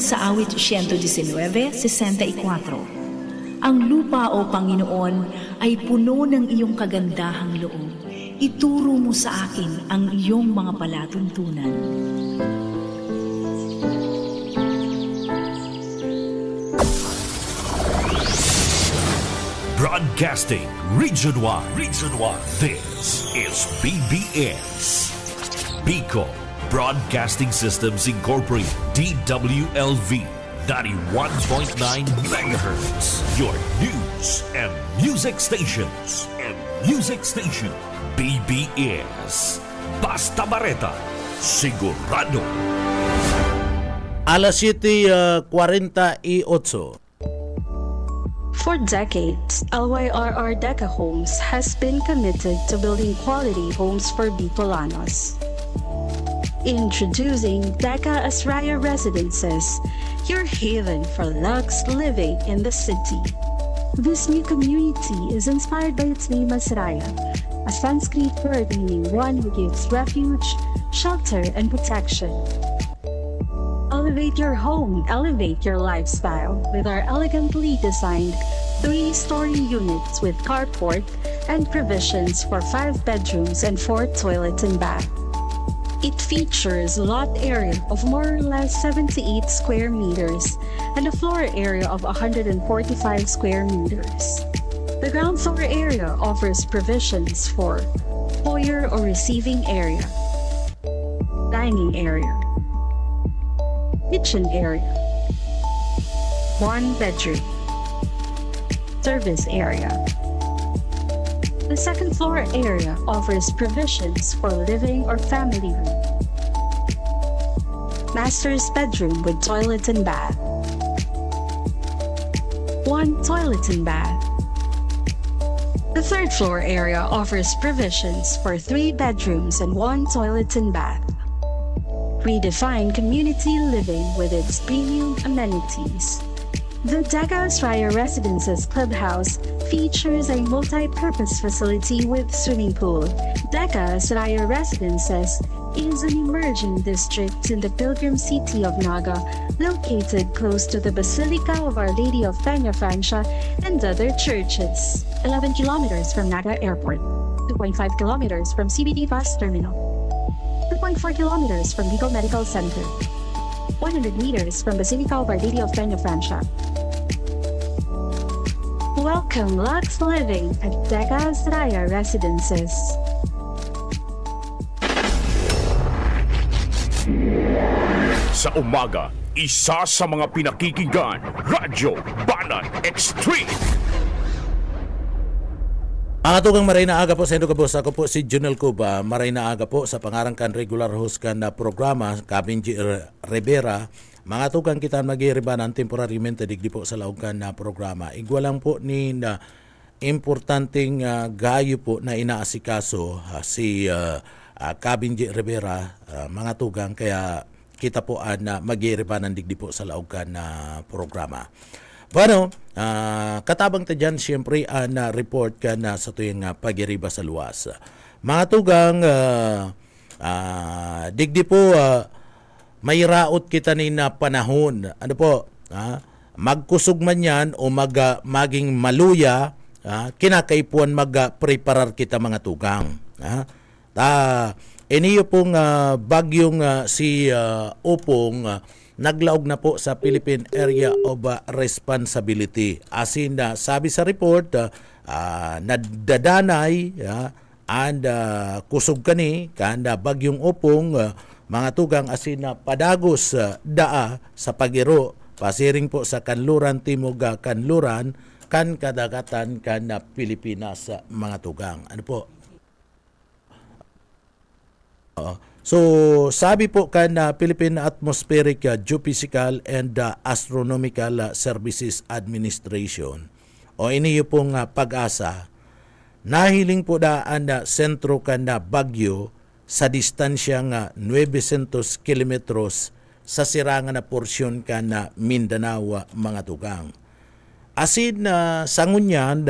sa awit 119:64, ang lupa o Panginoon ay puno ng iyong kagandahang loob. Ituro mo sa akin ang iyong mga palatuntunan. Broadcasting Region 1. This is BBS. Bicol Broadcasting Systems Incorporated. DWLV 91.9 MHz. Your news and music stations. BBS. Basta Bareta. Sigurado. Alas 7:48. For decades, LYRR Deca Homes has been committed to building quality homes for Bicolanos. Introducing Deca Asraya Residences, your haven for luxe living in the city. This new community is inspired by its name Asraya, a Sanskrit word meaning one who gives refuge, shelter, and protection. Elevate your home, elevate your lifestyle with our elegantly designed 3-story units with carport and provisions for 5 bedrooms and 4 toilets and bath. It features a lot area of more or less 78 square meters and a floor area of 145 square meters. The ground floor area offers provisions for foyer or receiving area, dining area, kitchen area, 1 bedroom, service area. The second floor area offers provisions for living or family room, master's bedroom with toilet and bath, 1 toilet and bath. The third floor area offers provisions for 3 bedrooms and 1 toilet and bath. Redefine community living with its premium amenities. The Deca Asraya Residences Clubhouse features a multi-purpose facility with swimming pool. Deca Asraya Residences is an emerging district in the pilgrim city of Naga, located close to the Basilica of Our Lady of Peña Francia and other churches. 11 kilometers from Naga Airport, 2.5 kilometers from CBD Bus Terminal, 2.4 kilometers from Bicol Medical Center, 100 meters from Basilica of Our Lady of Peña Francia. Welcome Lux Living at Deca Asraya Residences. Sa umaga, isa sa mga pinakikinggan, Radyo Banat Extreme. Ang atugang maray na aga po sa Indogabos. Ako po si Junel Cuba. Maray na aga po sa pangarangkan regular host kan na programa, Kabinji Rivera. Mga atugang kita mag-iiribanan temporarmente digdi po sa laugkan na programa. Igwalang po ni na importanteng gayo po na inaasikaso si Kabinji Rivera. Mga atugang kaya kita po na mag-iiribanan digdi po sa laugkan na programa. Bueno, katabang ta dyan, siyempre, na report ka na sa tuyong pag-iriba sa luwas. Mga tugang, digdi po, may raot kita ni na panahon. Ano po, magkusog man yan o maging maluya, kinakaipuan mag-preparar kita mga tugang. Iniyo pong bagyong si Upong, naglaog na po sa Philippine Area of Responsibility. Asin na sabi sa report, nadadanay and kusog kani kanda bagyong Upong, mga tugang asin na padagos daa sa pagiro pasiring po sa kanluran timog kanluran kan kadagatan kan Pilipinas mga tugang. Ano po? So, sabi po kan Philippine Atmospheric, Geophysical and Astronomical Services Administration o iniyo pong pag-asa, nahiling po daan na sentro kan na bagyo sa distansya nga 900 kilometros sa sirangan na porsyon kan na Mindanao mga tugang. Asin na sangunyan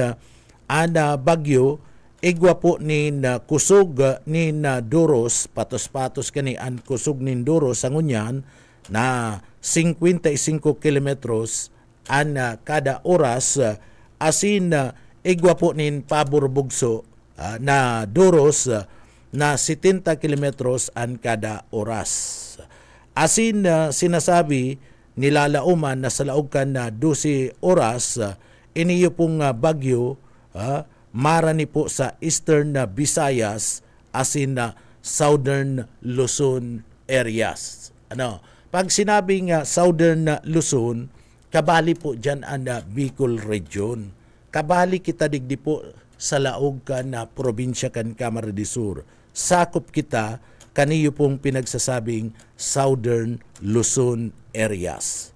ana bagyo igwa po ni na kusog ni na Duros, patos-patos kani an kusog ni Duros sangunyan na 55 kilometros an kada oras asin igwa po nin pabor bugso na duros na 70 kilometros an kada oras. Asin sinasabi nilalauman na sa laog kan na 12 oras iniyo pong bagyo marani po sa Eastern Visayas asin na Southern Luzon areas. Pag sinabing Southern Luzon, kabali po dyan ang Bicol Region. Kabali kita digdi po sa laog kan na probinsya kan Camarines Sur. Sakop kita kaniyo pong pinagsasabing Southern Luzon areas.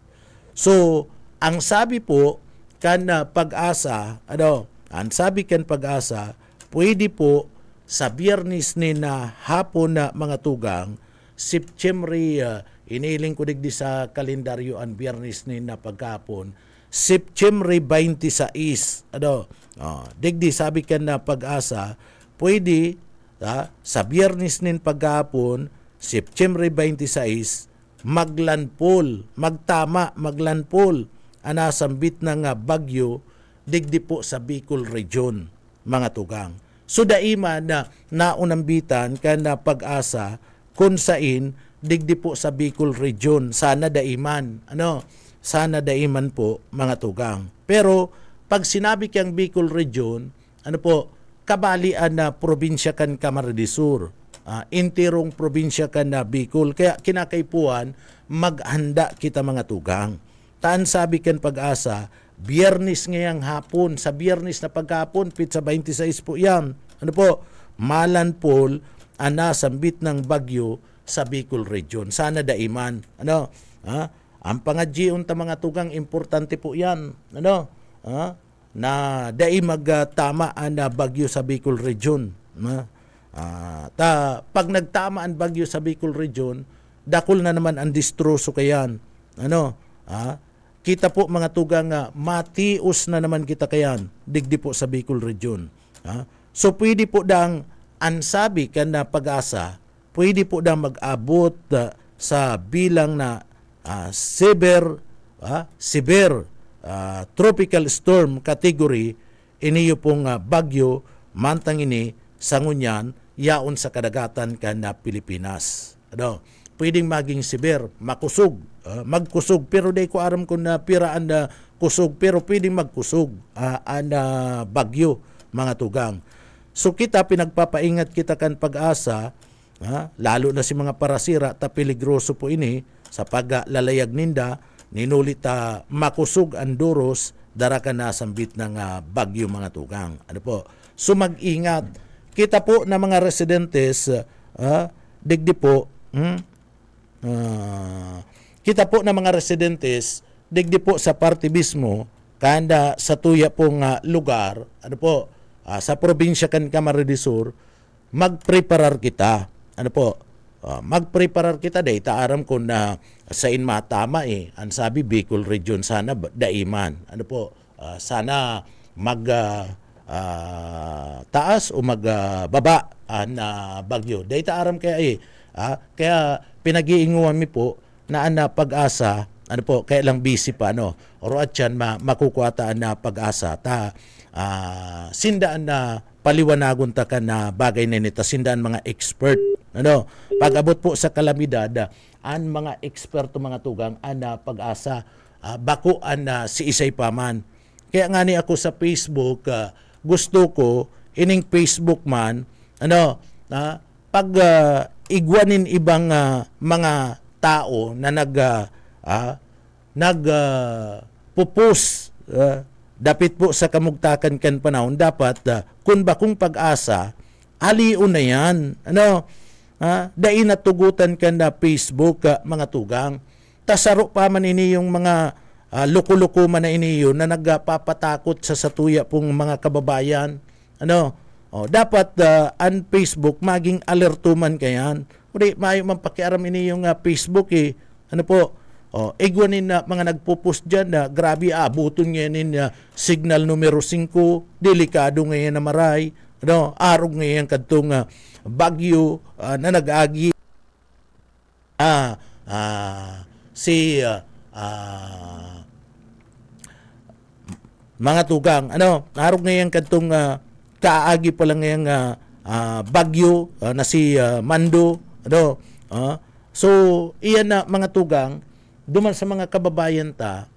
So, ang sabi po kan Pag-asa, ang sabi kan Pag-asa, pwede po sa Biyernes ni na hapon na mga tugang, September, iniling ko digdi sa kalendaryo ang Biyernes ni na pagkapon, September 26, digdi sabi kan na Pag-asa, pwede sa Biyernes nin pagkapon, September 26, maglandfall, maglandfall, anasambit ng bagyo, digdi po sa Bicol Region, mga tugang. So daima na naunambitan ka na Pag-asa kung sain digdi po sa Bicol Region. Sana daiman. Sana daiman po, mga tugang. Pero pag sinabi kang Bicol Region, kabalian na probinsya kan Camarines Sur. Intirong probinsya kan na Bicol. Kaya kinakaipuan, maghanda kita mga tugang. Taan sabi kan Pag-asa, Biyernes ngayang hapon, sa Biyernes na pagkapon, pizza 26 po yan. Malandfall, sambit ng bagyo sa Bicol Region. Sana daiman. Ang pangadjion ta mga tugang, importante po yan. Na dai magtama ang bagyo sa Bicol Region. Pag nagtama ang bagyo sa Bicol Region, dakol na naman ang distroso kayan. Kita po mga tugang matius na naman kita kayan digdi po sa Bicol Region. So pwede po dang ansabi kan na Pag-asa, pwede po dang mag-abot sa bilang na severe tropical storm category iniyo pong bagyo mantang ini sangunyan yaon sa kadagatan kan na Pilipinas. Pwedeng maging severe, makusog, magkusog, pero day ko aram ko na piraan na kusog, pero pwedeng magkusog ang bagyo, mga tugang. So kita pinagpapaingat kita kan Pag-asa, lalo na si mga parasira, ta peligroso po ini sa paglalayag ninda, ninulit makusog ang duros, dara ka nasambit ng bagyo, mga tugang. So mag-ingat. Kita po na mga residentes, digdi po, kita po na mga residentes digdi po sa parte mismo kanda sa tuya pong lugar sa probinsya kan Camarines Sur, magpreparar kita magpreparar kita day taaram ko na sa matama ang sabi Bicol Region sana daiman sana mag taas o magbaba na bagyo day taaram kaya kaya pinag-iinguan mi po na Pag-asa kaya lang busy pa oro at yan makukuhataan na Pag-asa ta sindaan na paliwanagon ta ka na bagay na nita sindaan mga expert pag abot po sa kalamidad ang mga eksperto mga tugang Pag-asa bako si isay paman kaya nga ni ako sa Facebook gusto ko ining Facebook man pag igwanin ibang mga tao na pupus dapit po sa kamugtakan kan panahon dapat kun bakong Pag-asa aliun na yan dai natugutan kan na Facebook mga tugang tasaro pa man ini yung mga loko-loko man na iniyo na nagpapatakot sa satuya pong mga kababayan dapat ang Facebook maging alerto man kayan. Uri maayo man pakiaram ini yung Facebook igwanin na mga nagpo-post diyan na grabe abuton ngayon signal numero 5, delikado ngayon na maray. Arog ngayon kadtong bagyo na nag-agi si mga tugang, narog ngayon kadtong kaagi pa lang ngayong bagyo na si Mando, so iyan na mga tugang, duman sa mga kababayan ta,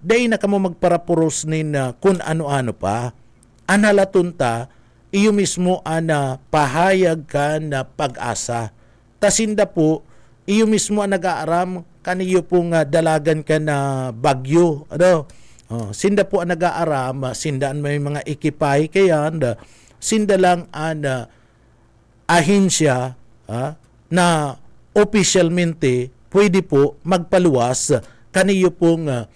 day na kamo magparapuros nin kung ano-ano pa, anhalatun ta, iyo mismo ana pahayag ka na pag-asa. Tasinda po, iyo mismo ang nag-aaram, kaniyo pong dalagan ka na bagyo, sinda po ang nag-aaram, sindaan may mga ikipay kayan, sinda lang ang ahensya na opisyalmente pwede po magpaluwas kaniyo pong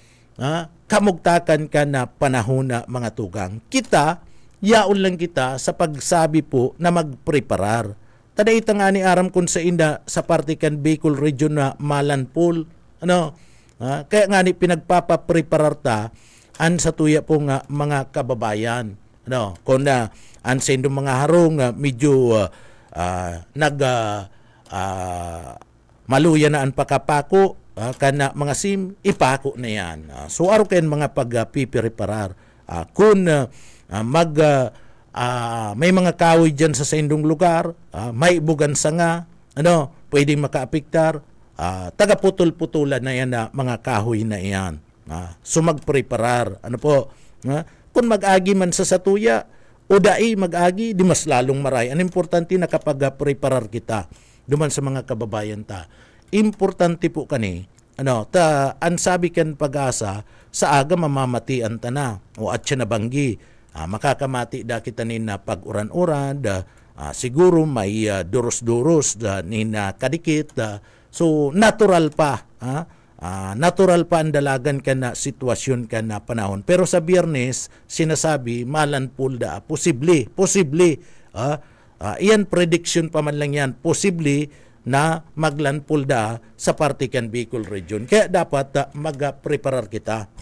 kamugtakan ka na panahon na mga tugang. Kita, yaon lang kita sa pagsabi po na magpreparar. Tada ita nga ni aram kung sa inda sa partikan Bicol region na Malanpol, kaya nga ni pinagpapapreparar ta an sa tuya po nga mga kababayan, kung na an sa indong mga harong medyo maluya na ang pakapako, kana mga sim, ipako na yan. So araw kayo mga pagpipreparar. Kung may mga kahoy dyan sa indong lugar, may bugan sa nga, pwedeng makaapiktar, taga-putol-putulan na yan na mga kahoy na yan. So magpreparar. Kung mag-agi man sa satuya, o dai mag-agi, di mas lalong maray. Ang importante na kapag preparar kita, duman sa mga kababayan ta, importante po kani, ang sabi kan pag-asa, sa aga mamamatian ta na, o at siya nabanggi, makakamati da kita nina pag-uran-uran, siguro may duros-duros nina kadikit, so natural pa, natural pa ang dalagan ka na sitwasyon ka na panahon. Pero sa Biyernes, sinasabi, Malanpol da, posible, iyan prediction pa man lang yan, posible na maglanpol da sa partikan Bicol region. Kaya dapat mag-preparar kita.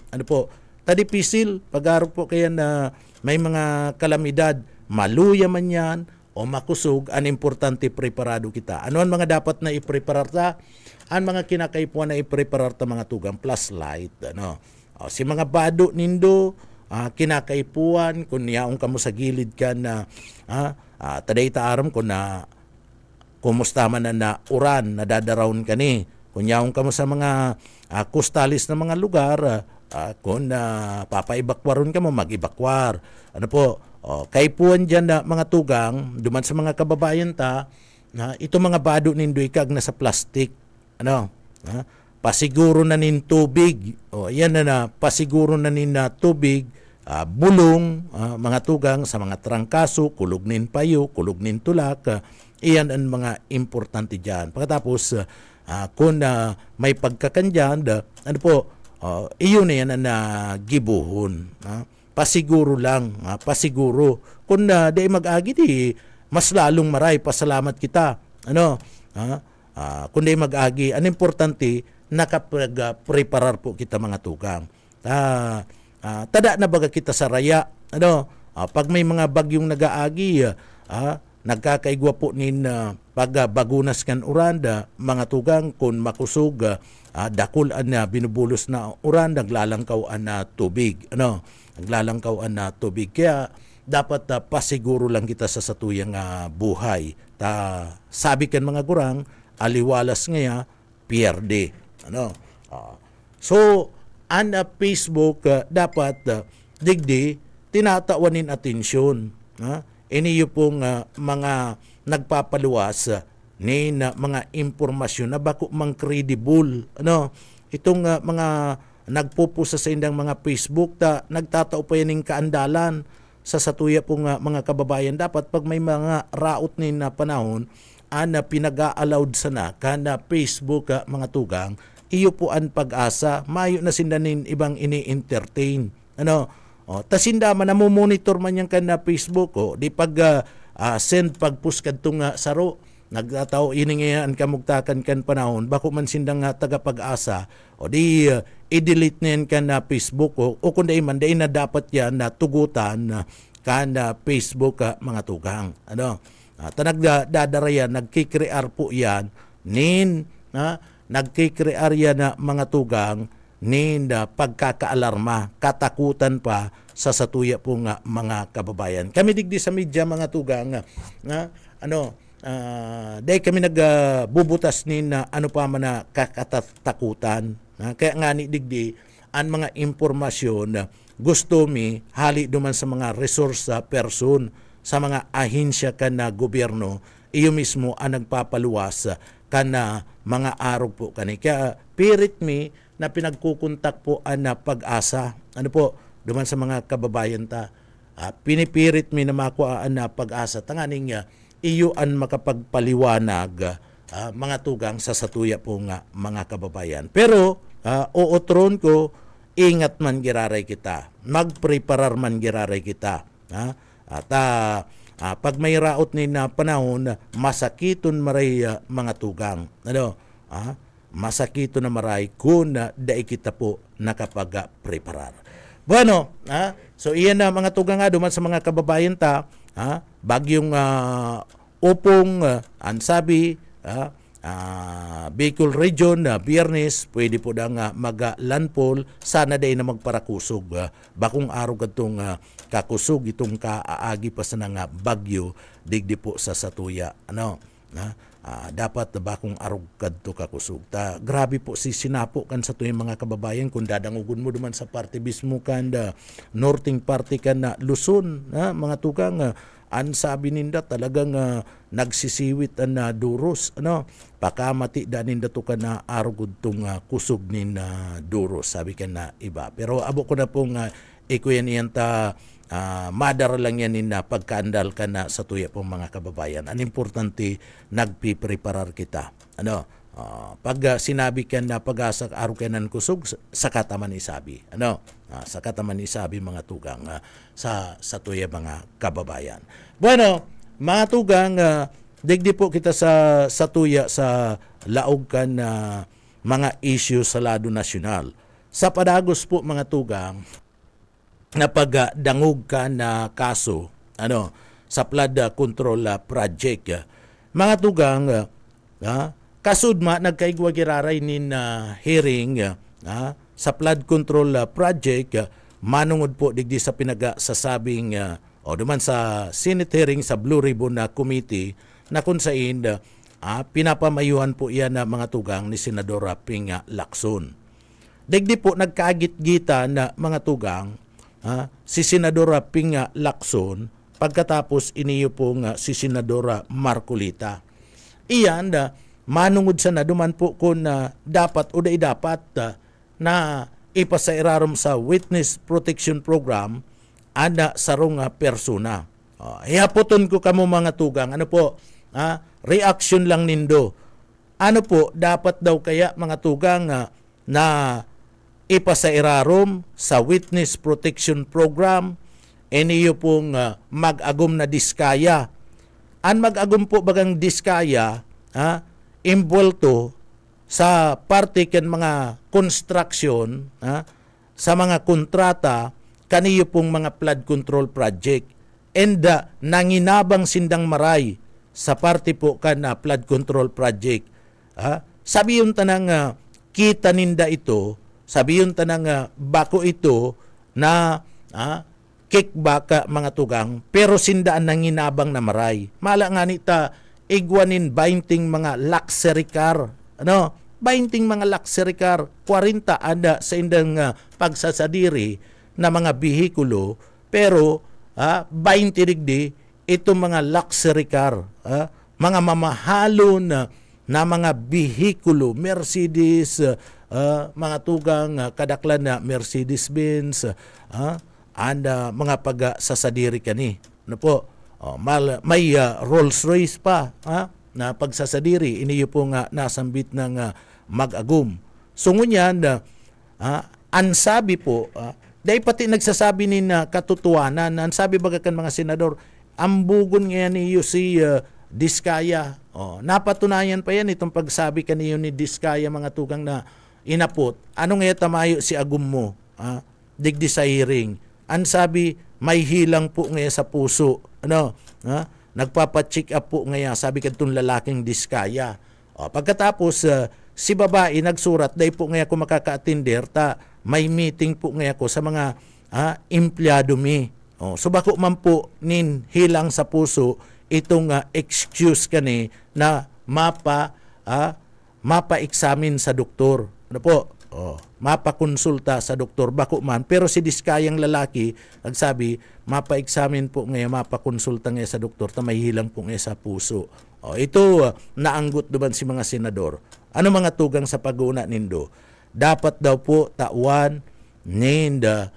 Tadi pisil, pag-araw po kaya na may mga kalamidad, maluya man yan o makusog, ang importante preparado kita. Ano ang mga dapat na i-preparar ta? Ang mga kinakaipuan na i-preparar ta mga tugang, plus light. Si mga bado nindo, kinakaipuan, kung yaong kamo sa gilid ka na taday taaram ko na kumusta man na uran, nadadaraon ka ni. Kung yaong kamo sa mga kustalis na mga lugar, kung papaibakwaron ka mo, mag-ibakwar. Kaipuan dyan na mga tugang, duman sa mga kababayan ta, ito mga bado nindo ikag na sa plastic. Pasiguro na nin tubig. Yan na pasiguro na nin tubig, bulong, mga tugang sa mga trangkaso, kulog nin payo, kulog nin tulak, iyan ang mga importante dyan. Pagkatapos, kung may pagkakandyan, iyon na yan ang gibuhon. Pasiguro lang, pasiguro. Kung di mag-agi, di mas lalong maray, pasalamat kita. Kung di mag-agi, ang importante, nakapag-preparar po kita mga tugang. Tada na baga kita sa raya, pag may mga bagyong nag-aagi, nagkakaigwa po nin pagbagunas kan uranda, mga tugang, kung makusog, dakulan na binubulos na uran, naglalangkaw na tubig. Naglalangkaw na tubig. Kaya dapat pasiguro lang kita sa satuyang buhay. Sabi kan mga gurang, aliwalas ngaya, pierde. So, ang Facebook dapat digdi tinatawanin atensyon. Iniyo pong mga nagpapaluwas ni mga impormasyon na bako mang credible. Itong mga nagpupusa sa indang mga Facebook nagtatao pa yan ng kaandalan sa satuya pong mga kababayan. Dapat pag may mga raot ni na panahon pinag-a-allowed sana kana Facebook mga tugang, iyo po ang pag-asa, mayo na sindanin ibang ini-entertain. Tasinda man namomonitor man yan kana Facebook, di pag send pag-push kadtong saro, nagtataw iningayan kamugtakan kan panahon, bako man sindang taga-pag-asa, o di i-delete na yan kana Facebook, o kung di man, di na dapat yan na tugutan kana Facebook mga tugang. Tanagdadarayan, nagkikrear po yan, nagkikrearya na mga tugang ni pagkakaalarma, katakutan pa sa satuya po nga mga kababayan. Kami digdi sa media mga tugang dahil kami nagbubutas ni na ano pa man na kakatakutan. Kaya nga ni digdi ang mga impormasyon gusto mi hali duman sa mga resource person sa mga ahensya kan na gobyerno iyo mismo ang nagpapaluwas kan na mga araw po kani. Kaya pirit mi na pinagkukontak po ang Pag-asa. Ano po, duman sa mga kababayan ta. Pinipirit mi na makuha ang Pag-asa. Tanganing iyo ang makapagpaliwanag mga tugang sa satuya po nga mga kababayan. Pero, uotron ko, ingat man giraray kita. Magpreparar man giraray kita. At pag may raot ni na panahon, masakiton maray mga tugang. Ano? Masakito na maray kung dai kita po nakapag-preparar. Bueno, so iyan na mga tugang nga duman sa mga kababayan ta, bagyong upong ansabi, Bicol Region Biyernes pwede po dang mag-landfall sana day na magparakusog bakong araw kadtong kakusog itong kaaagi pa sa nga bagyo digdi po sa satuya dapat bakong araw kadto kakusog ta grabe po si sinapo kan sa tuyong mga kababayan kung dadangugon mo duman sa parte mismo kan northing party kan Luzon mga tugang an sabi ninda talagang nagsisiwit na duros pakamati daninda to ka na arugod tong kusog nin duros sabi ka na iba pero abo ko na pong ikuyan iyan ta madara lang yan na pagkaandal ka na sa tuya pong mga kababayan. Ang importante nagpipreparar kita pag sinabi ka na pag-asa araw ka ng kusog saka taman isabi saka taman isabi mga tugang sa tuya mga kababayan. Bueno, mga tugang digdi po kita sa tuya sa laog kan mga issue sa lado nasyonal. Sa padagos po mga tugang na pagdangog ka na kaso sa flood control project. Mga tugang kasudma nagkaigwagiraray nin hearing sa flood control project manungod po digdi sa pinagasasabing duman sa Senate hearing sa Blue Ribbon Committee na kung saan pinapamayuhan po iyan na mga tugang ni Senadora Ping Lacson. Digdi po nagkaagit-gita na mga tugang si Senadora Ping Lacson pagkatapos iniyo po si Senadora Marcolita. Iyan manungod sa naduman po kung dapat o dapat na ipasairarom sa Witness Protection Program ana sarong persona. Hiapoton ko kamo mga tugang, reaction lang nindo. Ano po, dapat daw kaya mga tugang na ipasairarom sa Witness Protection Program iniyo pong mag-agom na diskaya. Ang mag-agom po bagang diskaya, imbolto sa parte ken mga construction, sa mga kontrata kaniyo pong mga flood control project and nanginabang sindang maray sa parte po kan flood control project. Sabi yung tanang kita ninda ito, sabi yung tanang bako ito na kickback mga tugang pero sindaan nanginabang na maray. Mala nga nita igwanin 20 mga luxury car, 20 mga luxury car, 40 anda sa indang pagsasadiri na mga bihikulo, pero 20 digdi itong mga luxury car, mga mamahalon na mga bihikulo, Mercedes, mga tugang kadaklan na Mercedes-Benz, and mga pagsasadiri kani. May Rolls-Royce pa na pagsasadiri, iniyo po nga nasambit ng mag-agum. So ngunyan, ansabi po, dahil pati nagsasabi ni na katutuanan, ang sabi bagakan mga senador, ambugon ngayon niyo si Diskaya. Napatunayan pa yan itong pagsabi kaniyo ni Diskaya mga tugang na inapot. Ano ngayon tamayo si agum mo? Digdi sa hearing. Ang sabi, may hilang po ngayon sa puso. Nagpapacheck up po ngayon, sabi ka itong lalaking Diskaya. Pagkatapos, si babae nagsurat dahil po ngayon ako makaka-attender ta may meeting po ngayon ako sa mga empleyado mi. So bako man po nin hilang sa puso itong excuse kani na mapa-examine sa doktor. Ano po? Mapa-konsulta sa doktor bako man. Pero si diskayang lalaki nagsabi mapa-examine po ngayon, mapa-konsulta ngayon sa doktor ta may hilang po ngayon sa puso. Ito naanggot duman si mga senador. Ano mga tugang sa pag-una nindo? Dapat daw po tawan ninda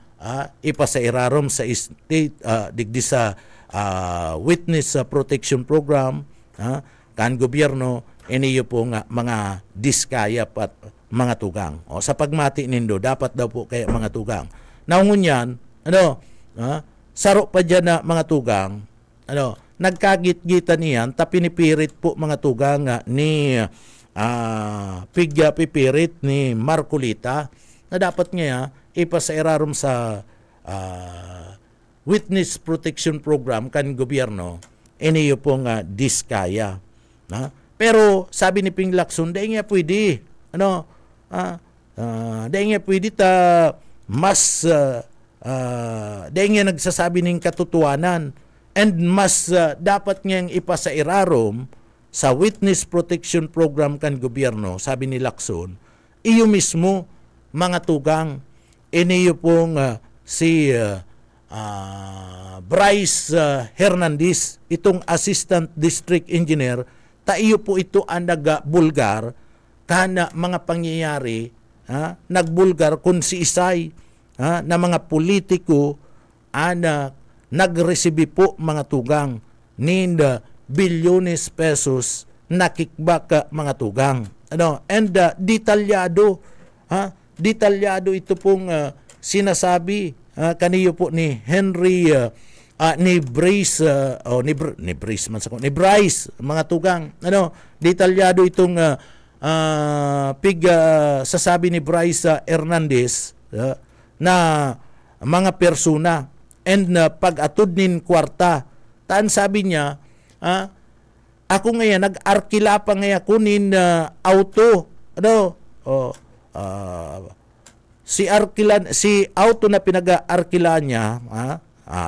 ipasairarom sa state digdi sa witness protection program kan gobyerno iniyo po nga mga diskaya at mga tugang. Sa pagmati nindo dapat daw po kay mga tugang. Naungunyan saro pa dyan na mga tugang nagkagit-gitan niyan ta pinipirit po mga tugang ni pigya pipirit ni Marcolita na dapat nga ipasairarom sa witness protection program kan gobyerno iniyo po nga diskaya. Pero sabi ni Ping Lacson dahil nga pwede dahil nga pwede ta mas dahil nga nagsasabi ng katotohanan and mas dapat niyang ipasairarom sa witness protection program kan gobyerno, sabi ni Lacson, iyo mismo mga tugang iniyo pong si Bryce Hernandez, itong assistant district engineer, iyo po ito ang nagbulgar kana mga pangyayari nagbulgar kung si isay na mga politiko nagresibi po mga tugang ninda bilyones pesos na kickback mga tugang. And detalyado detalyado ito pong sinasabi kaniyo po ni Henry ni Bryce ni Bryce mga tugang. Detalyado itong sasabi ni Bryce Hernandez na mga persona and pag-atod nin kwarta. Taan sabi niya ako ngayon nag-arkila pa ngayon kunin auto si auto na pinag-arkila niya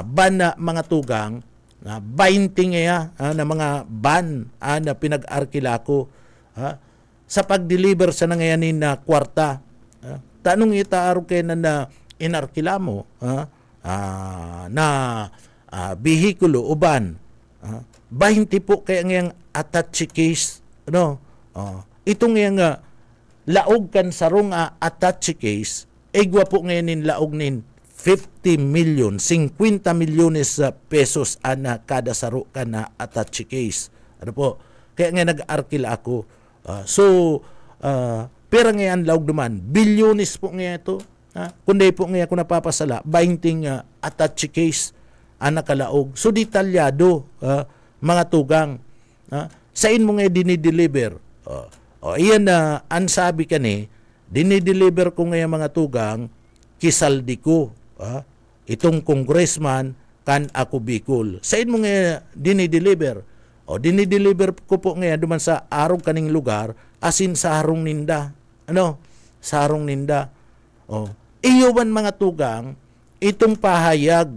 ban na mga tugang 20 ngayon na mga ban na pinag-arkila ko sa pag-deliver sa nangayanin na kwarta. Tanong itaaro kayo na inarkila mo na bihikulo uban 20 po kaya ngayang attache case ito ngayang laog kan sarong attache case igwa po ngayon laog nin 50 million 50 milyones pesos ana kada saro ka na attache case po kaya ngayon nag-arkila ako pera ngayon laog duman bilyones po ngayon ito kundi po ngayon ako napapasala 20 attache case anak kalaog so detalyado mga tugang sain mo ngayon dinideliver iyan na ansabi ka ni dinideliver ko ngayon mga tugang kisaldi ko itong congressman kan ako Bicol sain mo ngayon dinideliver dinideliver ko po ngayon duman sa arong kaning lugar asin sa harong ninda sa harong ninda iyo man mga tugang itong pahayag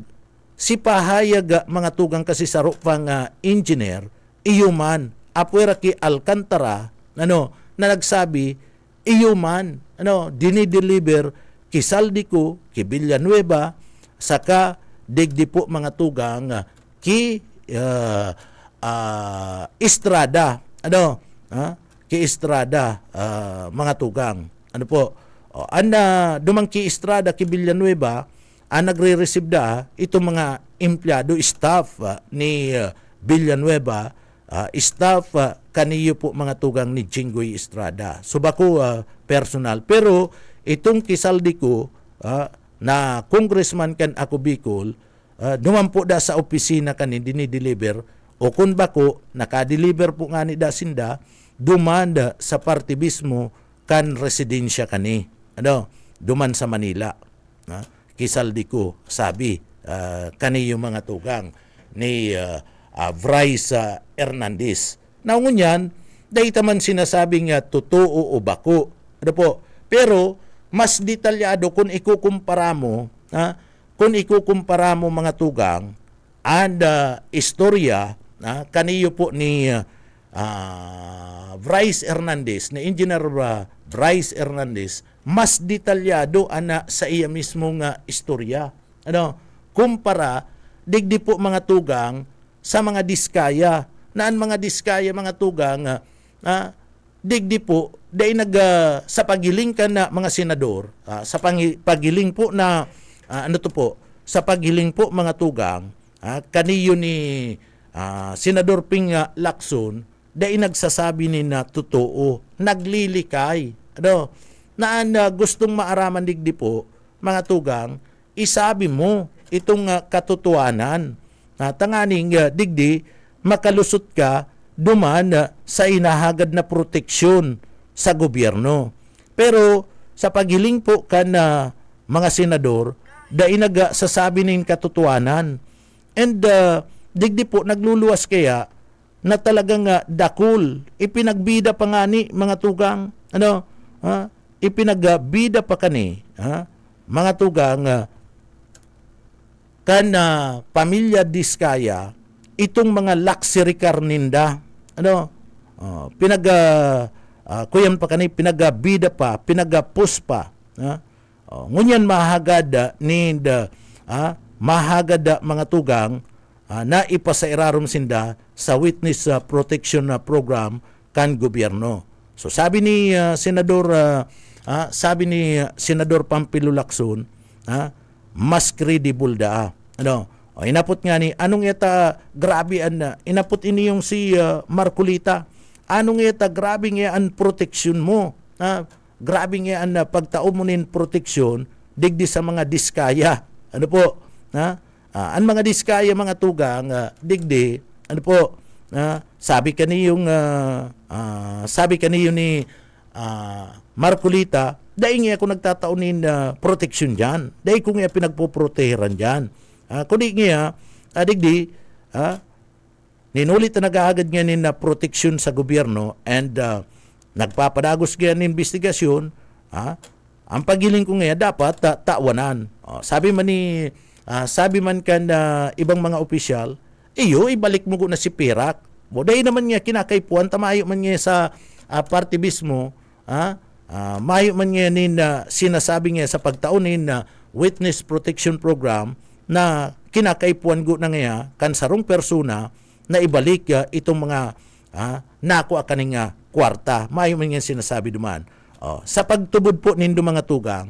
si pahayag mga tugang kasi saro pang engineer iyo man apuera ki Alcantara na nagsabi iyo man dinideliver kisaldi ko ki Villanueva saka digdi po mga tugang ki Estrada ki Estrada mga tugang dumang ki Estrada ki Villanueva nagre-receive itong mga empleyado, staff ni Villanueva, staff kaniyo po mga tugang ni Jinggoy Estrada. So bako personal. Pero itong kisaldi ko na congressman kan ako Bicol, duman po sa opisina kani dinideliver o kung bako nakadeliver po nga ni dasinda, dumanda sa party mismo kan residensya kani. Duman sa Manila. Kisaldi ko sabi kaniyo mga tugang ni Bryce Hernandez. Naungon yan dahil man sinasabing totoo o bako. Ano po? Pero mas detalyado kung ikukumpara mo, mga tugang and istorya kaniyo po ni Bryce Hernandez, ni Engineer Bryce Hernandez, mas detalyado sa iya mismong istorya. Ano? Kumpara, digdi po mga tugang sa mga diskaya. Naan mga diskaya, mga tugang, digdi po, dahil sa pagiling ka na mga senador, sa pagiling po na, sa pagiling po mga tugang, kaniyo ni Senador Ping Lacson, dahil nagsasabi ni na totoo, naglilikay. Ano? Naan gustong maaraman digdi po, mga tugang, isabi mo itong katotohanan. Tanganing digdi, makalusot ka duman sa inahagad na proteksyon sa gobyerno. Pero sa paghiling po ka na mga senador, dahil nagsasabi nin katotohanan. And digdi po, nagluluwas kaya na talagang dakul. Ipinagbida pa nga ni mga tugang, ipinagbida pa kani, mga tugang, pamilya Diskaya, itong mga luxury car ninda, kuyan pa kani, pinagabida pa, pinagapus pa, ngunyan mahagad mahagad mga tugang na ipasairarom sinda sa witness protection program kan gobyerno. So sabi ni Senador Pampilo Lacson, mas credible da. Inapot nga ni anong eta grabe inapot ini yung si Marcolita. Anong eta grabe nga an protection mo. Grabe nga an pagtao mo nin protection digdi sa mga diskaya. Ano po? Ang mga diskaya mga tugang digdi sabi kaniyo ni Marcolita, dahil nga ako nagtataunin protection dyan, dahil ko nga pinagpoproteheran dyan. Kundi nga digdi ninulit na nag-aagad nga nin protection sa gobyerno and nagpapadagos nga nin investigasyon. Ang pagiling ko nga dapat tawanan. Sabi man kan ibang mga opisyal, ibalik mo ko na si Pirak. Dahil naman nga kinakaipuan, tamayo man nga sa partibismo, mayo man nga nin sinasabi nga sa pagtaunin na witness protection program na kinakaipuan ko na nga kan sarong persona na ibalik itong mga nakuha kaning kwarta. Mayo man nga sinasabi duman. Sa pagtubod po nindo mga tugang,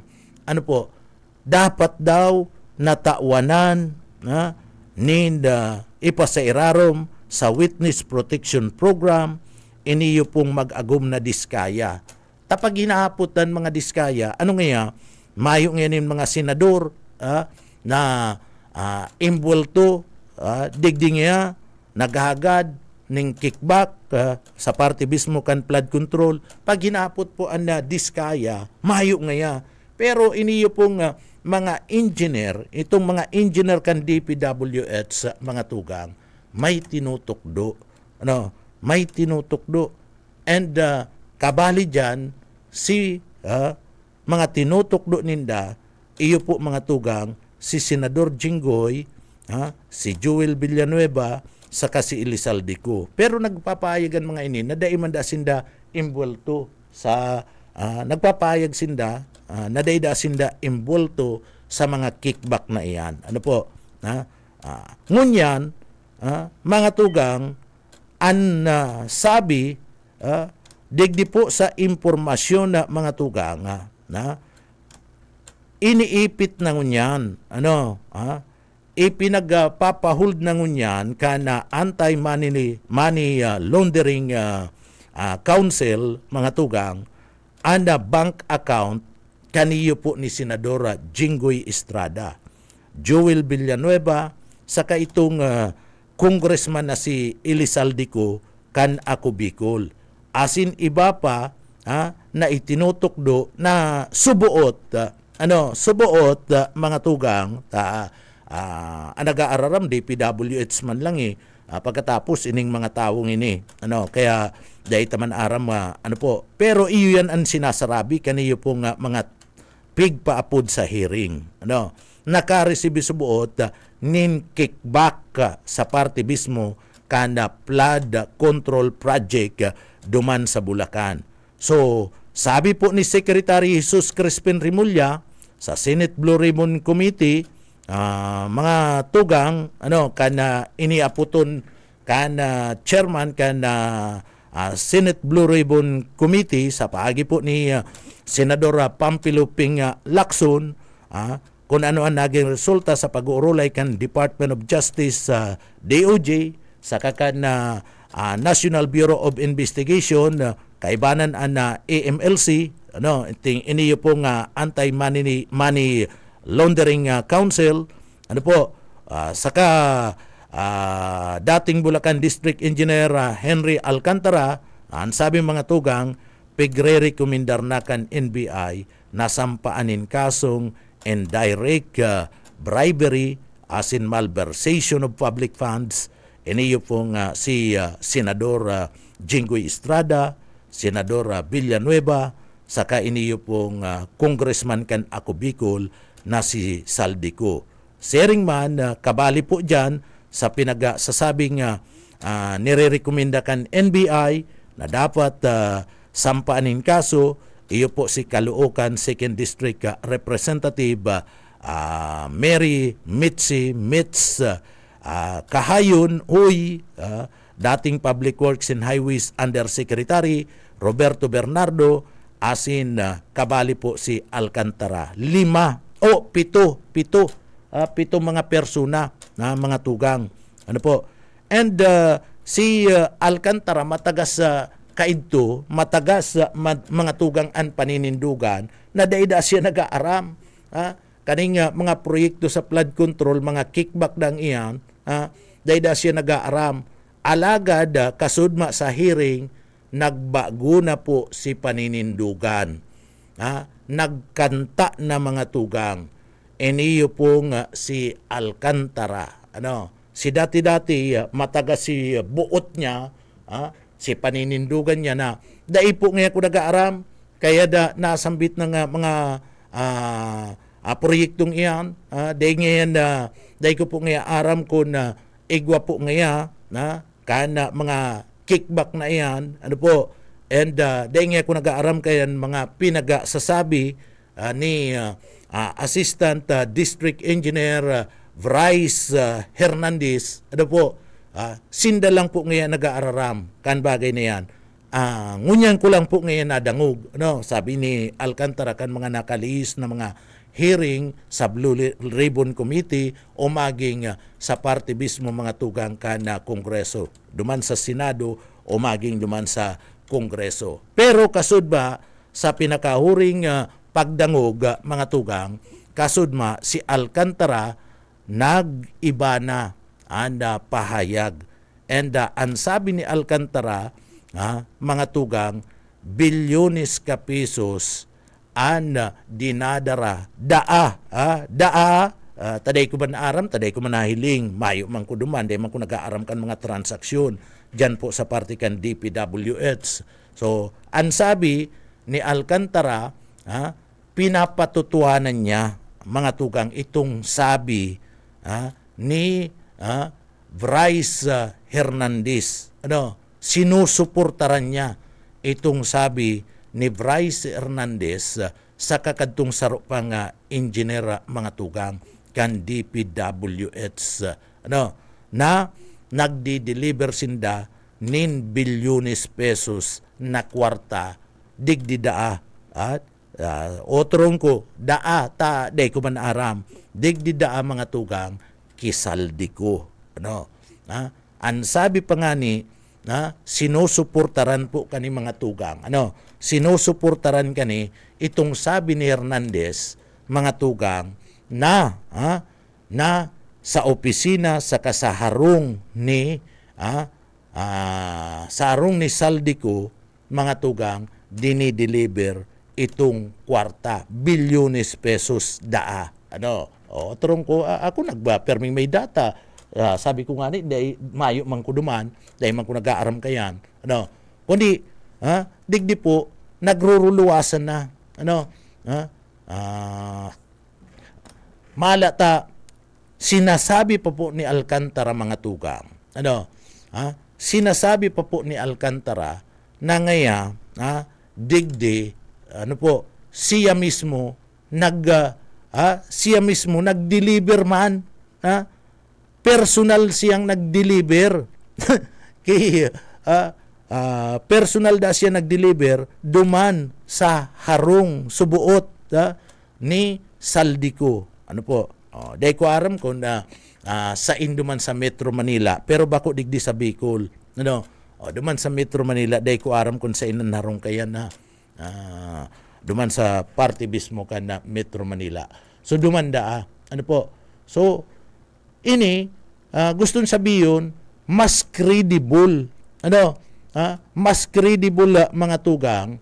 dapat daw natawanan ninda ipasairarom sa witness protection program iniyo pong mag-agom na diskaya. Tapag hinahapotan mga diskaya, mayo ngayon mga senador na imbulto, digdi nga, naghagad ning kickback sa partibismo kan flood control. Pag hinapot po ang diskaya, mayo nga. Pero iniyo pong mga engineer, itong mga engineer kan DPWH mga tugang, may tinutukdo. May tinutukdo. And kabali dyan, mga tinutukdo ninda, iyo po mga tugang, si Senador Jinggoy, si Joel Villanueva, saka si Elizalde. Pero nagpapayagan mga ini, na daiman da sinda imbulto sa, nagpapayag sinda, na daida sinda imbulto sa mga kickback na iyan. Ngunyan, mga tugang, sabi, digdi po sa impormasyon na mga tugang, iniipit na ngunyan, ipinagpapahold na ngunyan kana anti-money laundering council, mga tugang, ana bank account kaniyo po ni Senadora Jinggoy Estrada, Joel Villanueva, saka itong congressman na si Elizalde kan Ako Bicol. Asin iba pa na itinutukdo na subuot mga tugang nag-aararam DPWH man lang pagkatapos ining mga taong ini kaya dahil taman aram pero iyo yan ang sinasarabi kaniyo pong mga pigpaapod sa hearing nakareceive subuot nin kickback sa parte mismo kana flood control project duman sa Bulacan. So sabi po ni Secretary Jesus Crispin Rimulya sa Senate Blue Ribbon Committee mga tugang kana iniaputon kana chairman kana Senate Blue Ribbon Committee sa paagi po ni Senador Pampilo Ping Lacson kung ano ang naging resulta sa pag-uurulay kan Department of Justice DOJ sa kakan National Bureau of Investigation kaibanan an AMLC iniyo pong anti-money laundering council saka dating Bulacan District Engineer Henry Alcantara ang sabi mga tugang pigre-rekomendar na kan NBI na sampaanin kasong indirect bribery as in malversation of public funds iniyo pong si Senador Jinggoy Estrada, Senador Villanueva saka iniyo pong Congressman kan Ako Bicol na si Saldico. Sharing man, kabali po dyan sa pinagsasabing nire-rekomenda kan NBI na dapat sampaanin kaso, iyo po si Caloocan 2nd District Representative Mary Mitzi Mitz Kahayon Uy, dating Public Works and Highways Undersecretary Roberto Bernardo, asin kabali po si Alcantara. 7 mga persona na mga tugang. And si Alcantara matagas mga tugang an paninindugan na daida siya nag-aaram. Kaning mga proyekto sa flood control, mga kickback dang iyan, daida siya nag-aaram. Alagad kasudma sa hearing, nagbago na po si paninindugan. Nagkanta na mga tugang. Iniyo pong si Alcantara. Si dati-dati matagas si buot niya, si paninindugan niya na dai po ngayon ko nag-aaram kaya nasambit ng mga proyektong iyan. Dai ngayon dai ko po ngayon aram ko na igwa po ngayon kana mga kickback na iyan. And dahil nga ko nag-aaram kayan mga pinagasasabi ni Assistant District Engineer Bryce Hernandez, sinda lang po ngayon nag-aararam kan bagay na yan. Ngunyan ko lang po ngayon nadangog. Sabi ni Alcantara kan mga nakaliis na mga hearing sa Blue Ribbon Committee o maging sa parte mismo mga tugang kan Kongreso. Duman sa Senado o maging duman sa Kongreso. Pero kasudba sa pinakahuring pagdangog mga tugang, kasudma si Alcantara nag-iba na anda pahayag. And ang sabi ni Alcantara, mga tugang, bilyones ka pesos ang dinadara. Taday ko man aram, taday ko man nahiling, mayo man ko duman, day man ko nag-aaram kan mga transaksyon dyan po sa parte kan DPWH. So, ang sabi ni Alcantara, pinapatutuanan niya mga tugang itong sabi ni Bryce Hernandez. Sinusuportaran niya itong sabi ni Bryce Hernandez sa kakadtong saro pang engineer mga tugang kan DPWH na nagdi-deliver sinda nin bilyones pesos na kwarta digdidaa at otrong ko daa ta day ko man aram digdidaa mga tugang kisaldi ko an sabi pa nga ni sinusuportaran po kani mga tugang sinusuportaran kani itong sabi ni Hernandez mga tugang na sa opisina sa kasaharong ni sarong ni Saldico mga tugang dinideliver itong kwarta bilyones pesos daa Turong ko, ako nagperming may data. Sabi ko nga ni, dahil mayo man ko duman, dahil man ko nag-aaram kayan. Kundi, digdi po, nagruruluwasan na. Malata, sinasabi pa po ni Alcantara mga tugang. Sinasabi pa po ni Alcantara na ngaya, digdi, siya mismo nag-deliver man. Personal siyang nag-deliver. Personal da siya nag-deliver duman sa harong subuot ni Saldico. Dahil ko aram ko na sa induman sa Metro Manila, pero bako digdi sa Bicol. Duman sa Metro Manila, dahil ko aram kung sa inanarong kaya na duman sa party mismo ka na Metro Manila. So duman da. So ini gustong sabihin mas credible. Mas credible mga tugang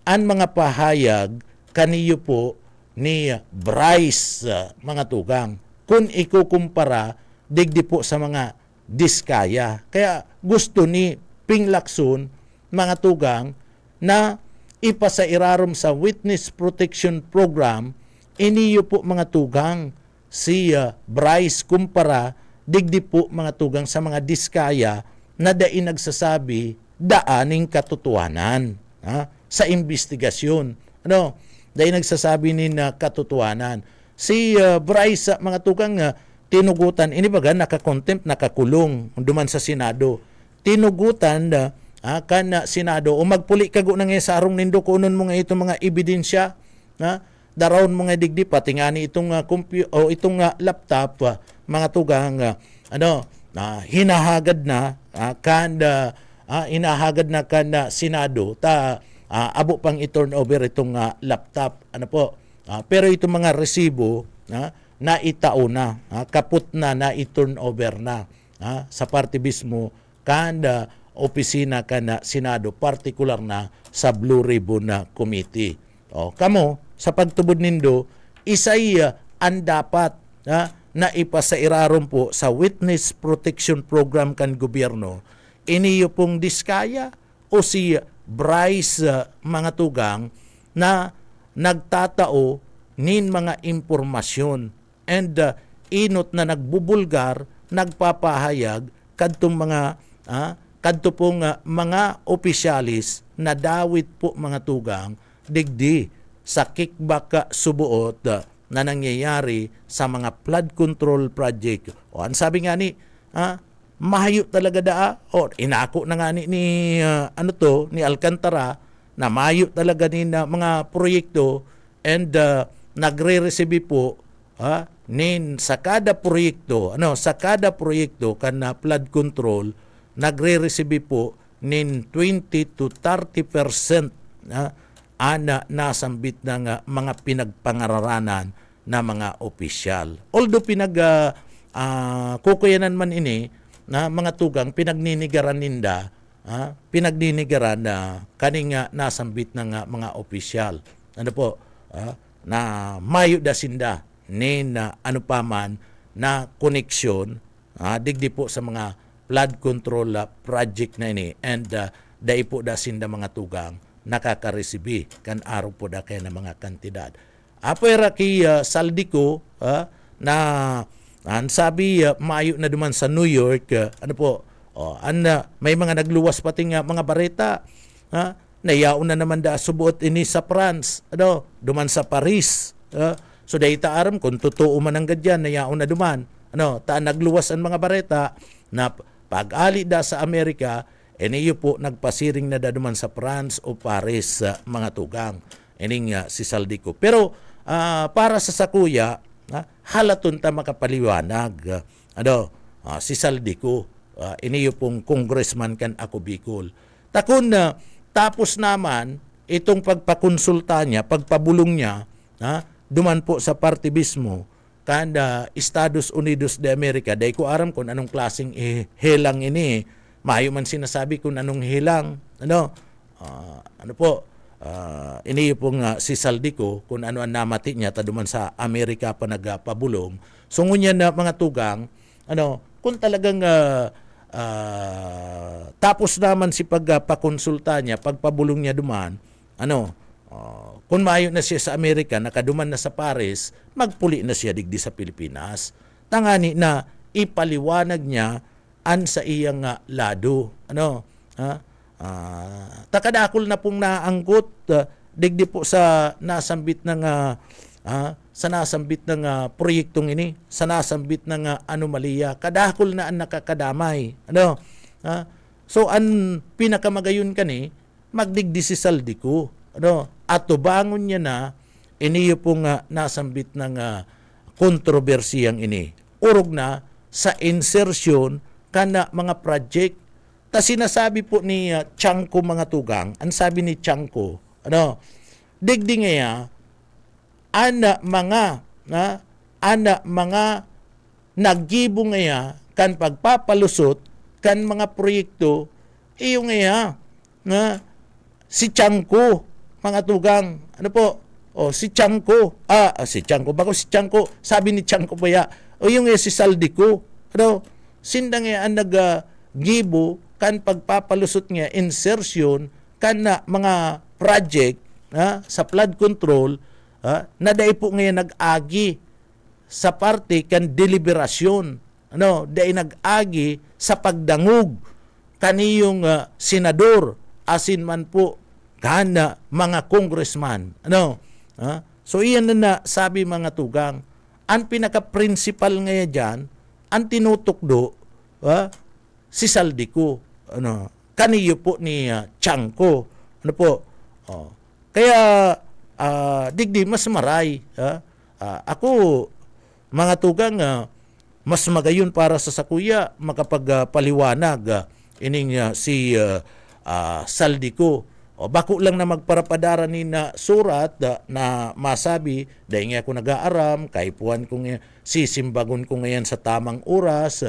ang mga pahayag kaniyo po ni Bryce mga tugang kung ikukumpara digdi po sa mga diskaya. Kaya gusto ni Ping Lacson mga tugang na ipasairarom sa Witness Protection Program, iniyo po mga tugang si Bryce kumpara digdi po mga tugang sa mga diskaya na dai nagsasabi daaning katotohanan sa investigasyon. Dai nagsasabi ni na katotohanan. Si Bryce mga tugang tinugutan, ini baga nakakontempt, nakakulong duman sa Senado. Tinugutan kan Senado o magpuli kago na nga sa arong nindo kunon mo nga itong mga ebidensya darawon mo nga digdi pati nga ni itong itong laptop mga tugang hinahagad na inahagad na kan Senado abo pang i-turn over itong laptop pero itong mga resibo na itao na kaput na i-turn over na sa party mismo kan opisina ka na Senado, partikular na sa Blue Ribbon na Committee. Kamo, sa pagtubod nindo, isay ang dapat na ipasairaron po sa Witness Protection Program kan gobyerno. Iniyo pong diskaya o si Bryce mga tugang na nagtatao nin mga impormasyon and inot na nagbubulgar, nagpapahayag kadtong mga kadto pong mga opisyalis na dawit po mga tugang digdi sa kickback subuot na nangyayari sa mga flood control project. Ang sabi nga ni, mahayo talaga inako na nga ni ni Alcantara na mahayo talaga ni mga proyekto and nagre-receive po nin sa kada proyekto, kan na flood control nagre-receive po nin 20 to 30% nasambit ng mga pinagpangararanan na mga opisyal. Although kukuyanan man ini na mga tugang pinagninigaran ninda, pinagninigaran na kaning nasambit ng mga opisyal. Na mayo da sinda nin paman na koneksyon digdi po sa mga flood control project na ini and dai po da sinda mga tugang nakaka-receive kan araw po da kaya na mga kantidad. Apera ki Saldico na sabi mayo na duman sa New York may mga nagluwas pati nga mga bareta nayaon na naman da subuot ini sa France duman sa Paris so dai ta aram kung totoo man ang gadyan nayaon na duman nagluwas ang mga bareta na pag-ali da sa Amerika, iniyo po nagpasiring na daduman sa France o Paris mga tugang. Ining si Saldico. Pero para sa sakuya, halaton ta makapaliwanag. Si Saldico, iniyo pong congressman kan ako Bicol. Takon tapos naman, itong pagpakonsulta niya, pagpabulong niya, duman po sa party mismo, kanda Estados Unidos de America, dahil ko aram kung anong klaseng helang ini. Mayo man sinasabi kung anong helang. ini pong si Saldico kung ano ang namati niya taduman sa Amerika pa nagpabulong. So ngunyan na mga tugang, kung talagang tapos naman si pagpakonsulta niya, pagpabulong niya duman, kung maayo na siya sa Amerika, nakaduman na sa Paris, magpuli na siya digdi sa Pilipinas. Tangani na ipaliwanag niya an sa iyang lado. Takadakol na pong naangkot digdi po sa nasambit ng proyektong ini, sa nasambit ng anomalya. Kadakol na ang nakakadamay. So an pinakamagayon kani magdigdi si Saldico. At tubangon niya na iniyo pong nasambit ng kontrobersiyang ini. Urog na sa insertion kana mga project. Ta sinasabi po ni Chanko mga tugang, ang sabi ni Chanko, digdi ngaya ana mga naggibo ngaya kan pagpapalusot kan mga proyekto iyo ngaya si Chanko mga tugang, si Chanko, si Chanko, sabi ni Chanko pa ya, yung si Saldico, sindang ang nag-gibo, kan pagpapalusot niya, insertion, kan na mga project, sa flood control, na dahil po ngayon nag-agi sa parte kan deliberasyon, dahil nag-agi sa pagdangog, kaniyong senador, asin man po, kana mga congressman. So iyan na sabi mga tugang, ang pinaka-principal ngayon dyan, ang tinutukdo, si Saldico. Kaniyo po ni Chanko. Kaya, digdi mas maray. Ako, mga tugang, mas magayon para sa sakuya, makapagpaliwanag ining si Saldico. Bako lang na magparapadara ni na surat na masabi dahil nga ako nag-aaram, kaipuan ko nga, sisimbagon ko ngayon sa tamang oras,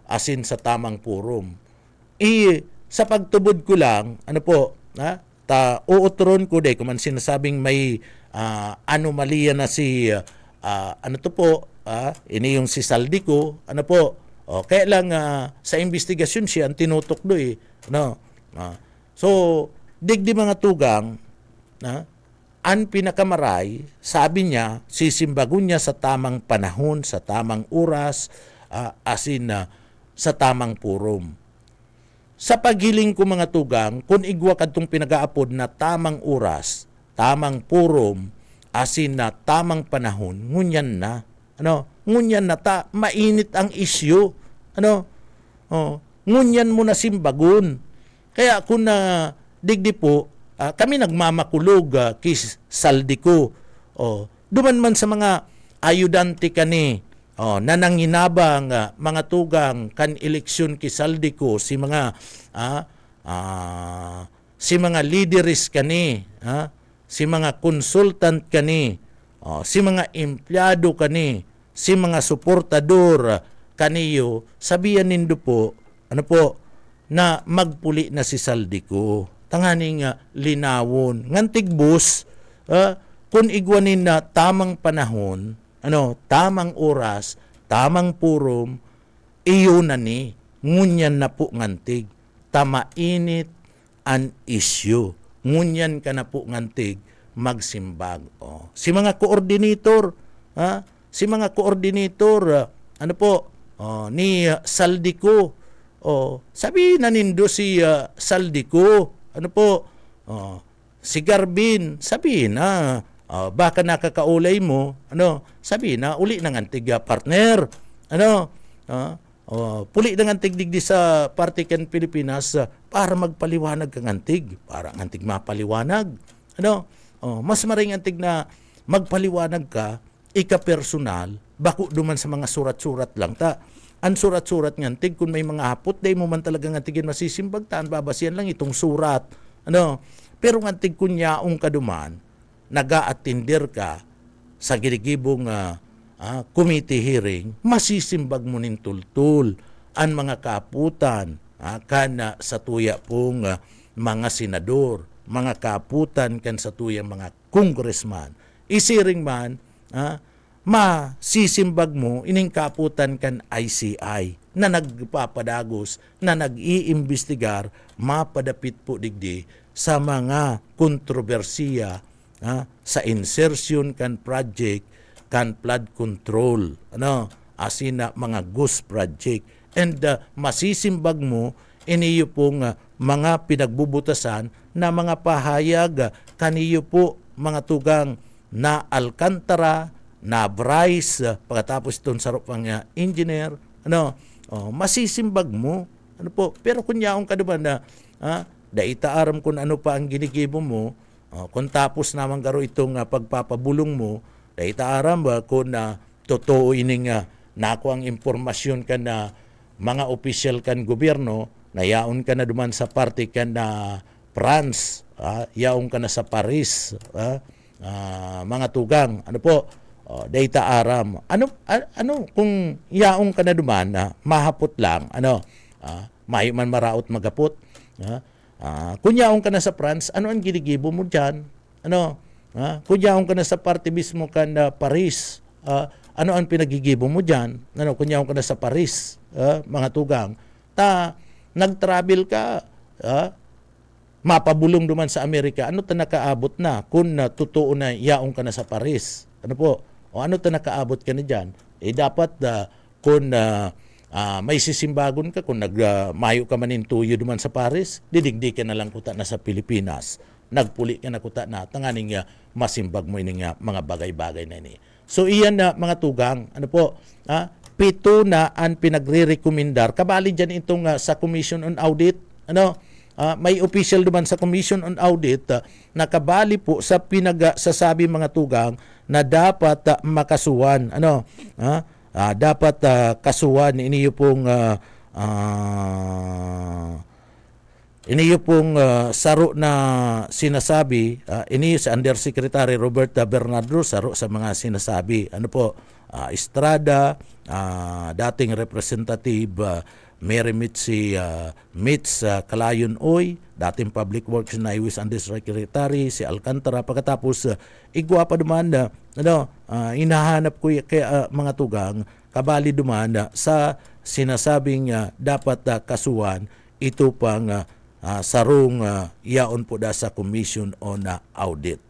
asin sa tamang forum. Sa pagtubod ko lang, uutron ko dahil kung man sinasabing may anomalya na si, ini yung si Saldico, kaya lang sa investigasyon siya ang tinutukdo so, digdi mga tugang, ang pinakamaray, sabi niya, sisimbagon niya sa tamang panahon, sa tamang oras, asin sa tamang forum. Sa paghiling ko mga tugang, kung igwa kadtong pinag-aapod na tamang oras, tamang forum, asin na tamang panahon, ngunyan na. Ngunyan na mainit ang issue. Ngunyan mo na simbagon. Kaya kung digdi po, kami nagmamakulog kay Saldico. Duman man sa mga ayudante kani, nananginabang mga tugang kan eleksyon kay Saldico, si mga leaders kani, si mga consultant kani, si mga empleyado kani, si mga suportador kaniyo, sabihan nindo po, na magpuli na si Saldico. Tanganing linawon. Ngantig bus, kung igwanin na tamang panahon, tamang oras, tamang forum, iyo na ni, ngunyan na po ngantig. Tamainit an issue. Ngunyan ka na po ngantig, magsimbag. Si mga coordinator, ni Saldico, sabi na nindo si Saldico, si Garbin, sabi na, baka nakakaulay mo, sabi na, uli ng antig partner, puli ng antig digdi sa Partikan Pilipinas para magpaliwanag kang antig, para ang antig mapaliwanag, mas maring antig na magpaliwanag ka, ika-personal, bako duman sa mga surat-surat lang ta. Ang surat-surat ngantig, kung may mga hapot, day mo man talaga ngantigin masisimbagtaan, babasiyan lang itong surat. Pero ngantig kunyaong kaduman, naga-attinder ka sa giligibong committee hearing, masisimbag mo nin tultul ang mga kaputan kana sa tuya pong mga senador. mga kaputan kan sa tuyang mga congressman. Isiring man, masisimbag mo ining kaputan kan ICI na nagpapadagos, na nag-iimbestigar, mapadapit po digdi sa mga kontrobersiya sa insertion kan project kan flood control, asin na mga ghost project. And masisimbag mo iniyo pong mga pinagbubutasan na mga pahayag kaniyo po mga tugang na Alcantara, na Bryce, pagkatapos itong sarap pang engineer, masisimbag mo. Pero kung yaong ka naman na daitaaram kung ano pa ang ginigibo mo, kung tapos naman garo itong pagpapabulong mo, daitaaram ba kung totoo ining nako ang impormasyon ka na mga opisyal kan gobyerno, na yaon ka na duman sa party ka na France, yaon ka na sa Paris, mga tugang, data aram. Ano kung yaong ka na duman na mahapot lang, mayo man maraot magapot, kung yaong ka na sa France, ano ang ginigibo mo diyan? Kung yaong ka na sa party mismo ka na Paris, ano ang pinagigibo mo diyan? Kung yaong ka na sa Paris, mga tugang, nag-travel ka, mapabulong duman sa Amerika, ano ta nakaabot na kung totoo na yaong ka na sa Paris? O ano ta nakaabot ka na dyan? Dapat kung may sisimbagon ka, kung mayo ka manintuyo duman sa Paris, didigdi ka na lang kuta na sa Pilipinas. Nagpuli ka na kuta na, tanganing masimbag mo ining mga bagay-bagay na ini. So iyan na mga tugang, pito na ang pinagre-rekomendar. Kabali dyan itong sa Commission on Audit. May official duman sa Commission on Audit na kabali po sa pinagsasabi mga tugang na dapat makasuhan. Dapat kasuhan iniyo pong saro na sinasabi, ini sa Undersecretary Roberta Bernardo, saro sa mga sinasabi. Estrada, dating Representative Mary Mitzi Calayon Oy, dating Public Works na Highways Undersecretary, si Alcantara, pagkatapos igwa pa duman hinahanap ko kaya mga tugang, kabali duman sa sinasabing dapat kasuhan, ito pang sarong yaon po da sa Commission on Audit.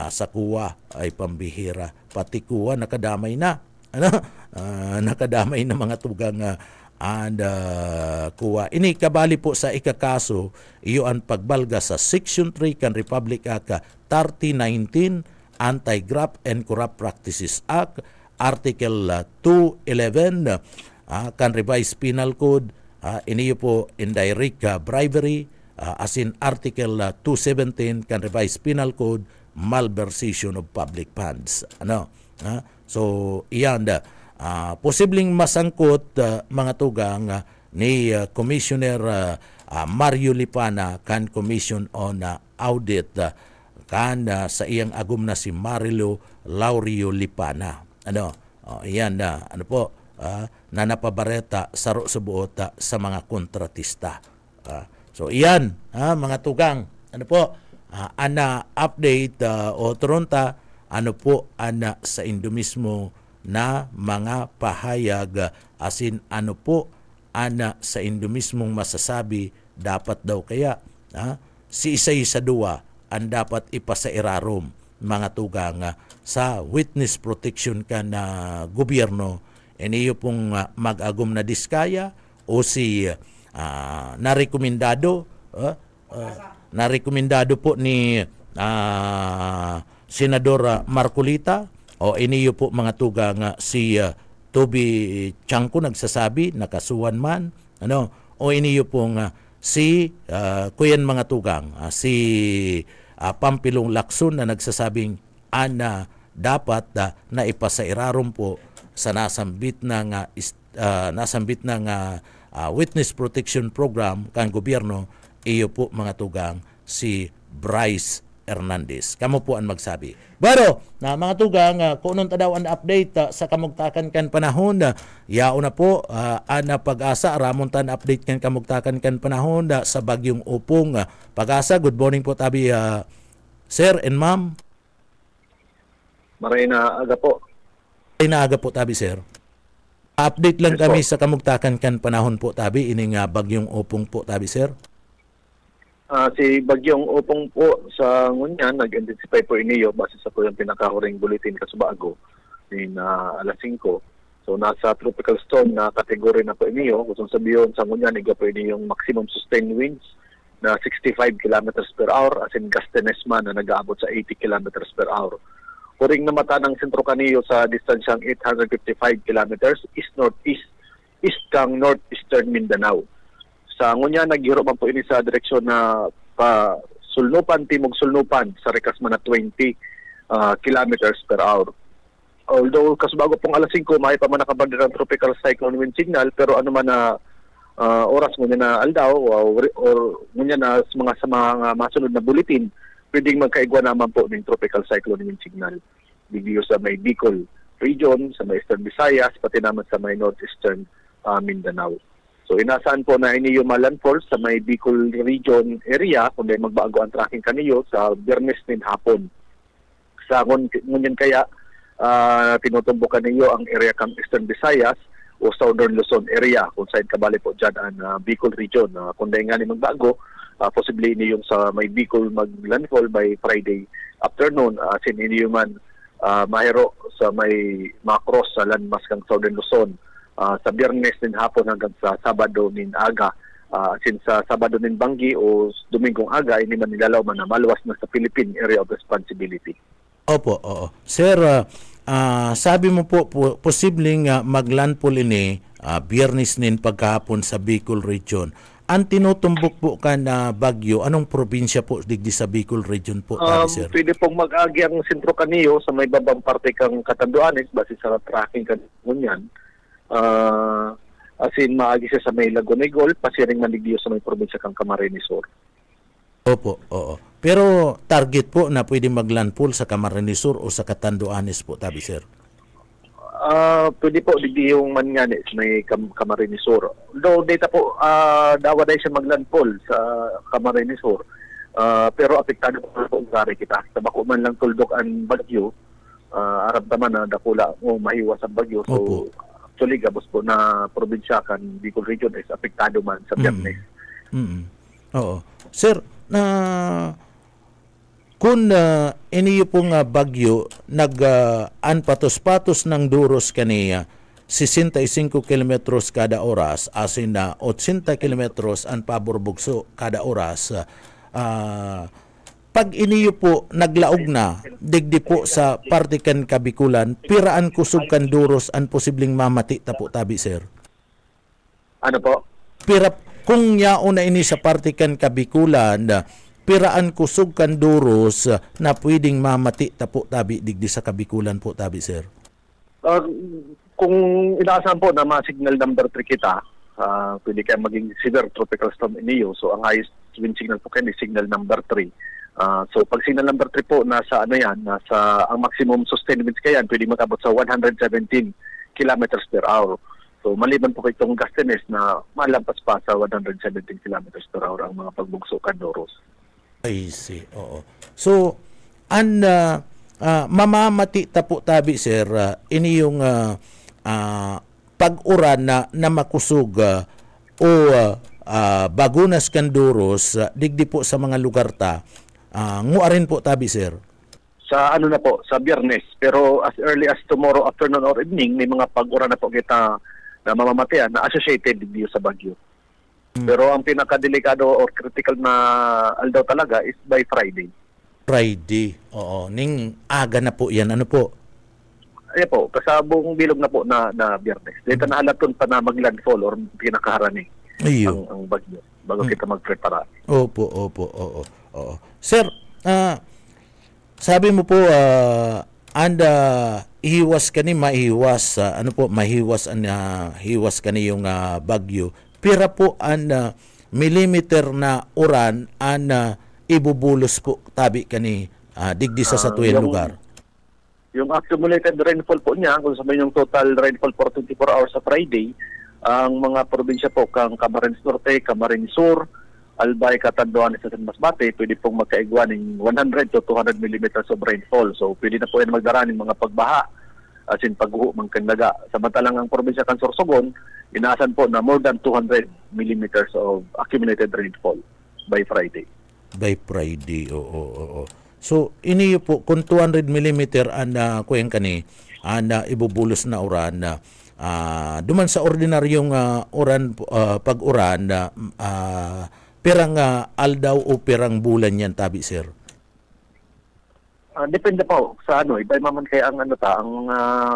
Sa kuwa ay pambihira, pati kuwa nakadamay na. Nakadamay na mga tugang kuwa. Ini kabali po sa ikakaso, iyo ang pagbalga sa Section 3 kan Republic Act 3019, Anti-Graft and Corrupt Practices Act, Article 211 kan Revised Penal Code, iniyo po indirect bribery, as in Article 217 kan Revised Penal Code, malversation of public funds. So iyan posibleng masangkot mga tugang ni Commissioner Mario Lipana kan Commission on Audit kan sa iyang agum na si Marilo Laurio Lipana. Iyan na napabareta saro sa buot sa mga kontratista. So iyan mga tugang, ana update o tronta ana sa Indomismo na mga pahayag, asin ana sa Indomismong masasabi, dapat daw kaya si isa-isa duwa ang dapat ipasairarom mga tugang sa witness protection ka na gobyerno. Iniyo pong mag-agum na diskaya o si narekomendado po ni Senador Marcolita, o iniyo po mga tugang si Toby Chanco nagsasabi nakasuhan man, o iniyo pong si kuyan mga tugang si Pampilong Lacson na nagsasabing dapat na ipasairarom po sa nasambit na witness protection program kang gobyerno, iyo po mga tugang si Bryce Hernandez. Kamo po ang magsabi. Pero, na mga tugang, kung anong tadaw ang update sa kamugtakan kan panahon, yao na po, ana pag-asa, ramon tan update kan kamugtakan kan panahon sa bagyong Upong. Pag-asa, good morning po tabi, sir and ma'am. Maray na aga po. Inaaga po tabi, sir. Update lang Yes, kami po. sa kamugtakan kan panahon po tabi, ining bagyong Upong po tabi, sir. Si Bagyong Upong po sa ngunyan, nag-intensify po iniyo base sa po yung pinakahuring bulletin kasubago in alas 5. So nasa tropical storm na kategory na po iniyo. Kung sabihin sa ngunyan, iga po ini yung maximum sustained winds na 65 kilometers per hour as in gustiness man na nag-aabot sa 80 kilometers per hour. Huring na mata ng sentro kaniyo sa distansyang 855 kilometers east-northeast, east kang northeastern Mindanao. Sa ngunya naghiro man po ini sa direksyon na sulnupan timog sulnupan sa rekas man na 20 kilometers per hour. Although kasubago pong alas 5 may pa man nakabandera ang tropical cyclone wind signal, pero ano man na oras mo na aldaw or ngunya na sa mga masunod na bulletin, pwedeng magkaigwa naman po ng tropical cyclone wind signal. Bigyo sa may Bicol region, sa may Eastern Visayas, pati naman sa may Northeastern Mindanao. So inasaan po na iniyo malandfall sa may Bicol region area kundi magbago ang tracking kaniyo sa Biyernes din hapon. Sa ngunyan kaya tinutumbukan niyo ang area kang Eastern Visayas o Southern Luzon area kung saan kabali po dyan ang Bicol region. Kundi nga ni magbago, possibly iniyo sa may Bicol maglandfall by Friday afternoon. Sin iniyo man mahiro sa may macross sa landmass kang Southern Luzon. Sa Biyernes din hapon hanggang sa Sabado nin aga. Since sa Sabado nin Banggi o Domingong aga, hindi man nilalaw man na maluwas na sa Philippine Area of Responsibility. Opo, oo. Sir, sabi mo po, posibleng maglandfall ini Biyernes nin pagkahapon sa Bicol region. Ang tinutumbok po ka na bagyo, anong probinsya po digdi sa Bicol region po, sir? Pwede pong mag-agi ang sentro kaniyo sa may babang parte kang Catanduanes base sa tracking kanunyan. As in maagi siya sa may Lagunegol, pasiring maligyo sa may probinsya kang Camarines Sur. Opo, oo. Pero target po na pwede maglandfall sa Camarines Sur o sa Catanduanes po, tabi, sir? Pwede po, digdi yung manyani sa may Camarines Sur. Though data po, dawa dahil siya maglandfall sa Camarines Sur. Pero apektado po ang gari kita. Tabako man lang tuldok ang bagyo, arab naman na dakula o mahiwas ang bagyo. So, opo. Actually, gabos po na probinsya kan Bicol region is apektado man sa Biyernes. Oo. Sir, kung iniyo pong bagyo nag-anpatos-patos ng duros kaniya 65 kilometros kada oras, asin na 80 kilometros ang paborbugso kada oras, pag iniyo po naglaog na, digdi po sa partikan Kabikulan, piraan kusog kan duros ang posibleng mamati tapo tabi, sir? Ano po? Kung yao na ini sa partikan Kabikulan, piraan kusog kan duros na pwedeng mamati tapo tabi digdi sa Kabikulan po tabi, sir? Kung inaasahan po na ma-signal number 3 kita, pwede kayo maging severe tropical storm iniyo. So ang highest wind signal po kayo ni signal number 3. So pag signal number 3 po, nasa ano yan, nasa ang maximum sustained winds kayan, pwede magabot sa 117 kilometers per hour. So maliban po itong gustiness na malampas pa sa 117 kilometers per hour ang mga pagbugso kandoros. I see, oo. So, mamamati tapo tabi, sir, ini yung pag-uran na makusog o bagunas kandoros, digdi po sa mga lugar ta, nguarin po tabi, sir? Sa ano na po, sa Biyernes. Pero as early as tomorrow afternoon or evening, may mga pag-ura na po kita na mamamatian na associated dito sa bagyo. Pero ang pinakadelikado or critical na aldaw talaga is by Friday. Friday, oo. Ning aga na po yan, ano po? Ay po, kasabong bilog na po na Biyernes. Dito na halaton pa na maglandfall or pinakaharani ang bagyo bago kita magprepara. Opo, oo. Sir, sabi mo po, ihiwas ka ni maihiwas, mahiwas hiwas ka ni yung bagyo. Pira po ang millimeter na uran ang ibubulos po tabi kani digdi sa satuyan lugar? Yung accumulated rainfall po niya, kung sabihin yung total rainfall for 24 hours sa Friday, ang mga probinsya po kang Camarines Norte, Camarines Sur, Albay, Catanduanes at Masbate, pwede pong magkaigwa ng 100 to 200 millimeters of rainfall. So pwede na po yan magdara ng mga pagbaha, as in pagguho, mangkandaga. Samantalang ang probinsya kan Sorsogon, inaasan po na more than 200 millimeters of accumulated rainfall by Friday. By Friday, oo. So, iniyo po, kung 200 mm kuyen kani, ibubulos na uran, duman sa ordinaryong uran, pag-uran, pirang aldaw o pirang bulan yan, tabi, sir? Depende po sa iba maman kaya ang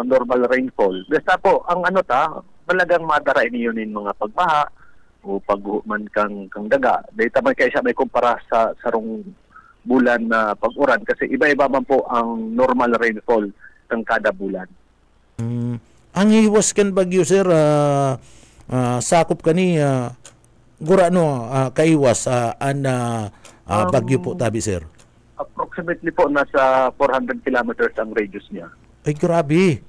normal rainfall. Basta po, ang malagang madara iniyonin mga pagbaha o pagman kang daga. Dahil man kaya siya may kumpara sa sarong bulan na pag-uran kasi iba-iba man po ang normal rainfall ng kada bulan. Ang hiwas kan bagyo, sir, sakop kani kaiwas bagyo po tabi, sir? Approximately po nasa 400 kilometers ang radius niya. Ay grabe.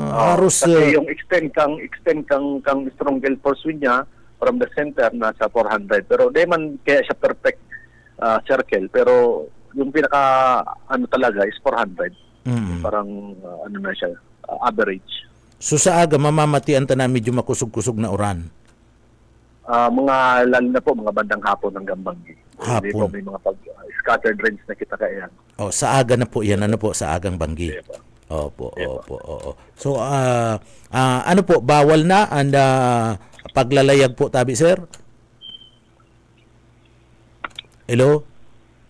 Haros kasi yung extend kang strong gale force wind niya from the center nasa 400 pero di man kaya siya perfect circle, pero yung pinaka talaga is 400. Parang na siya, average. So sa aga mamamatian ta na medyo makusog-kusog na uran. Mga lalo na po mga bandang hapon hanggang Banggi. Hindi po may mga scattered rains na kita kaya. Sa aga na po yan, sa agang Banggi. Opo. So po, bawal na and paglalayag po tabi, sir? Hello,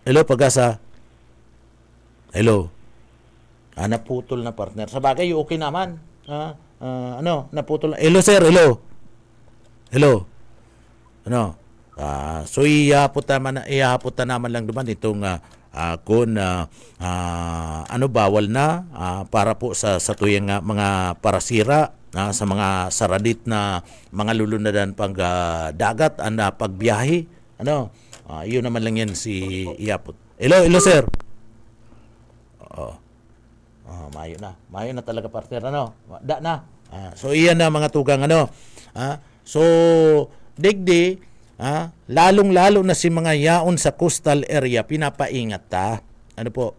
Pag-asa. Hello. Naputol na, partner. Sa bagay, okay naman. Naputol na. Hello, sir. Hello. So ihapot naman lang duman itong kung bawal na para po sa tuyang mga parasira sa mga saradit na mga lulunadan pang dagat pagbiyahe. Yun naman lang yan si ihapot. Hello, sir. Mayo na talaga, partner. So iyan na mga tugang so digdi lalong-lalo na si mga yaon sa coastal area pinapaingat ta.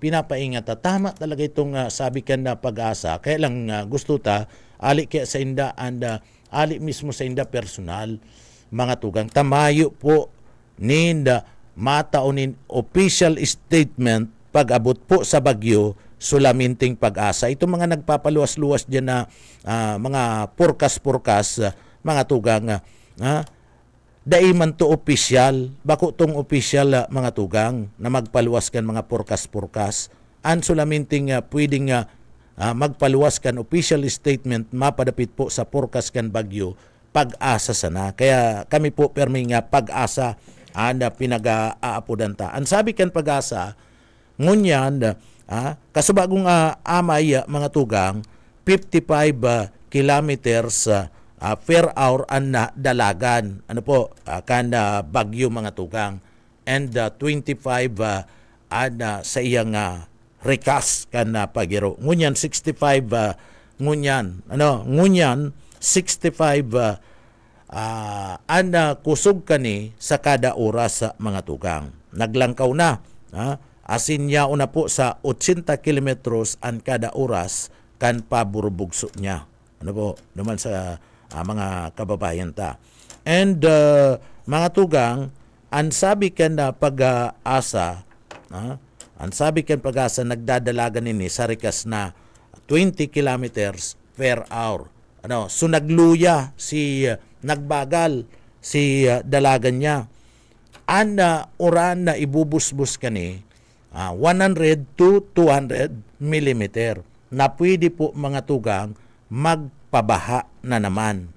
Pinapaingat ta. Tama talaga itong sabi kan na Pag-asa. Kaya lang gusto ta ali kaya sa inda ali mismo sa inda personal mga tugang tamayo po ninda mataunin official statement pag-abot po sa bagyo sulaminting Pag-asa. Itong mga nagpapaluwas-luwas diyan na mga purkas-purkas mga tugang daiman to official, bako tong official mga tugang na magpaluwas kan mga purkas-purkas. Sulaminting pwedeng magpaluwas kan official statement mapadapit po sa purkas kan bagyo Pag-asa sana. Kaya kami po permi nga Pag-asa pinag-aapodan ta. Ang sabi kan Pag-asa ngunyan kasubagong amay mga tugang 55 kilometers per hour ang dalagan kan bagyo mga tugang and 25 sa iyang rekas kan pagiro ngunyan 65 ngunyan 65 kusog kani sa kada oras mga tugang naglangkaw na asin niya una po sa 80 kilometros an kada oras kan paburbugso niya naman sa mga kababayan ta. And mga tugang, ang sabi kan na Pag-asa, nagdadalagan nini sa rikas na 20 kilometers per hour. So nagluya nagbagal si dalagan niya. Oran na ibubusbus kani 100 to 200 millimeter na pwede po mga tugang magpabaha na naman.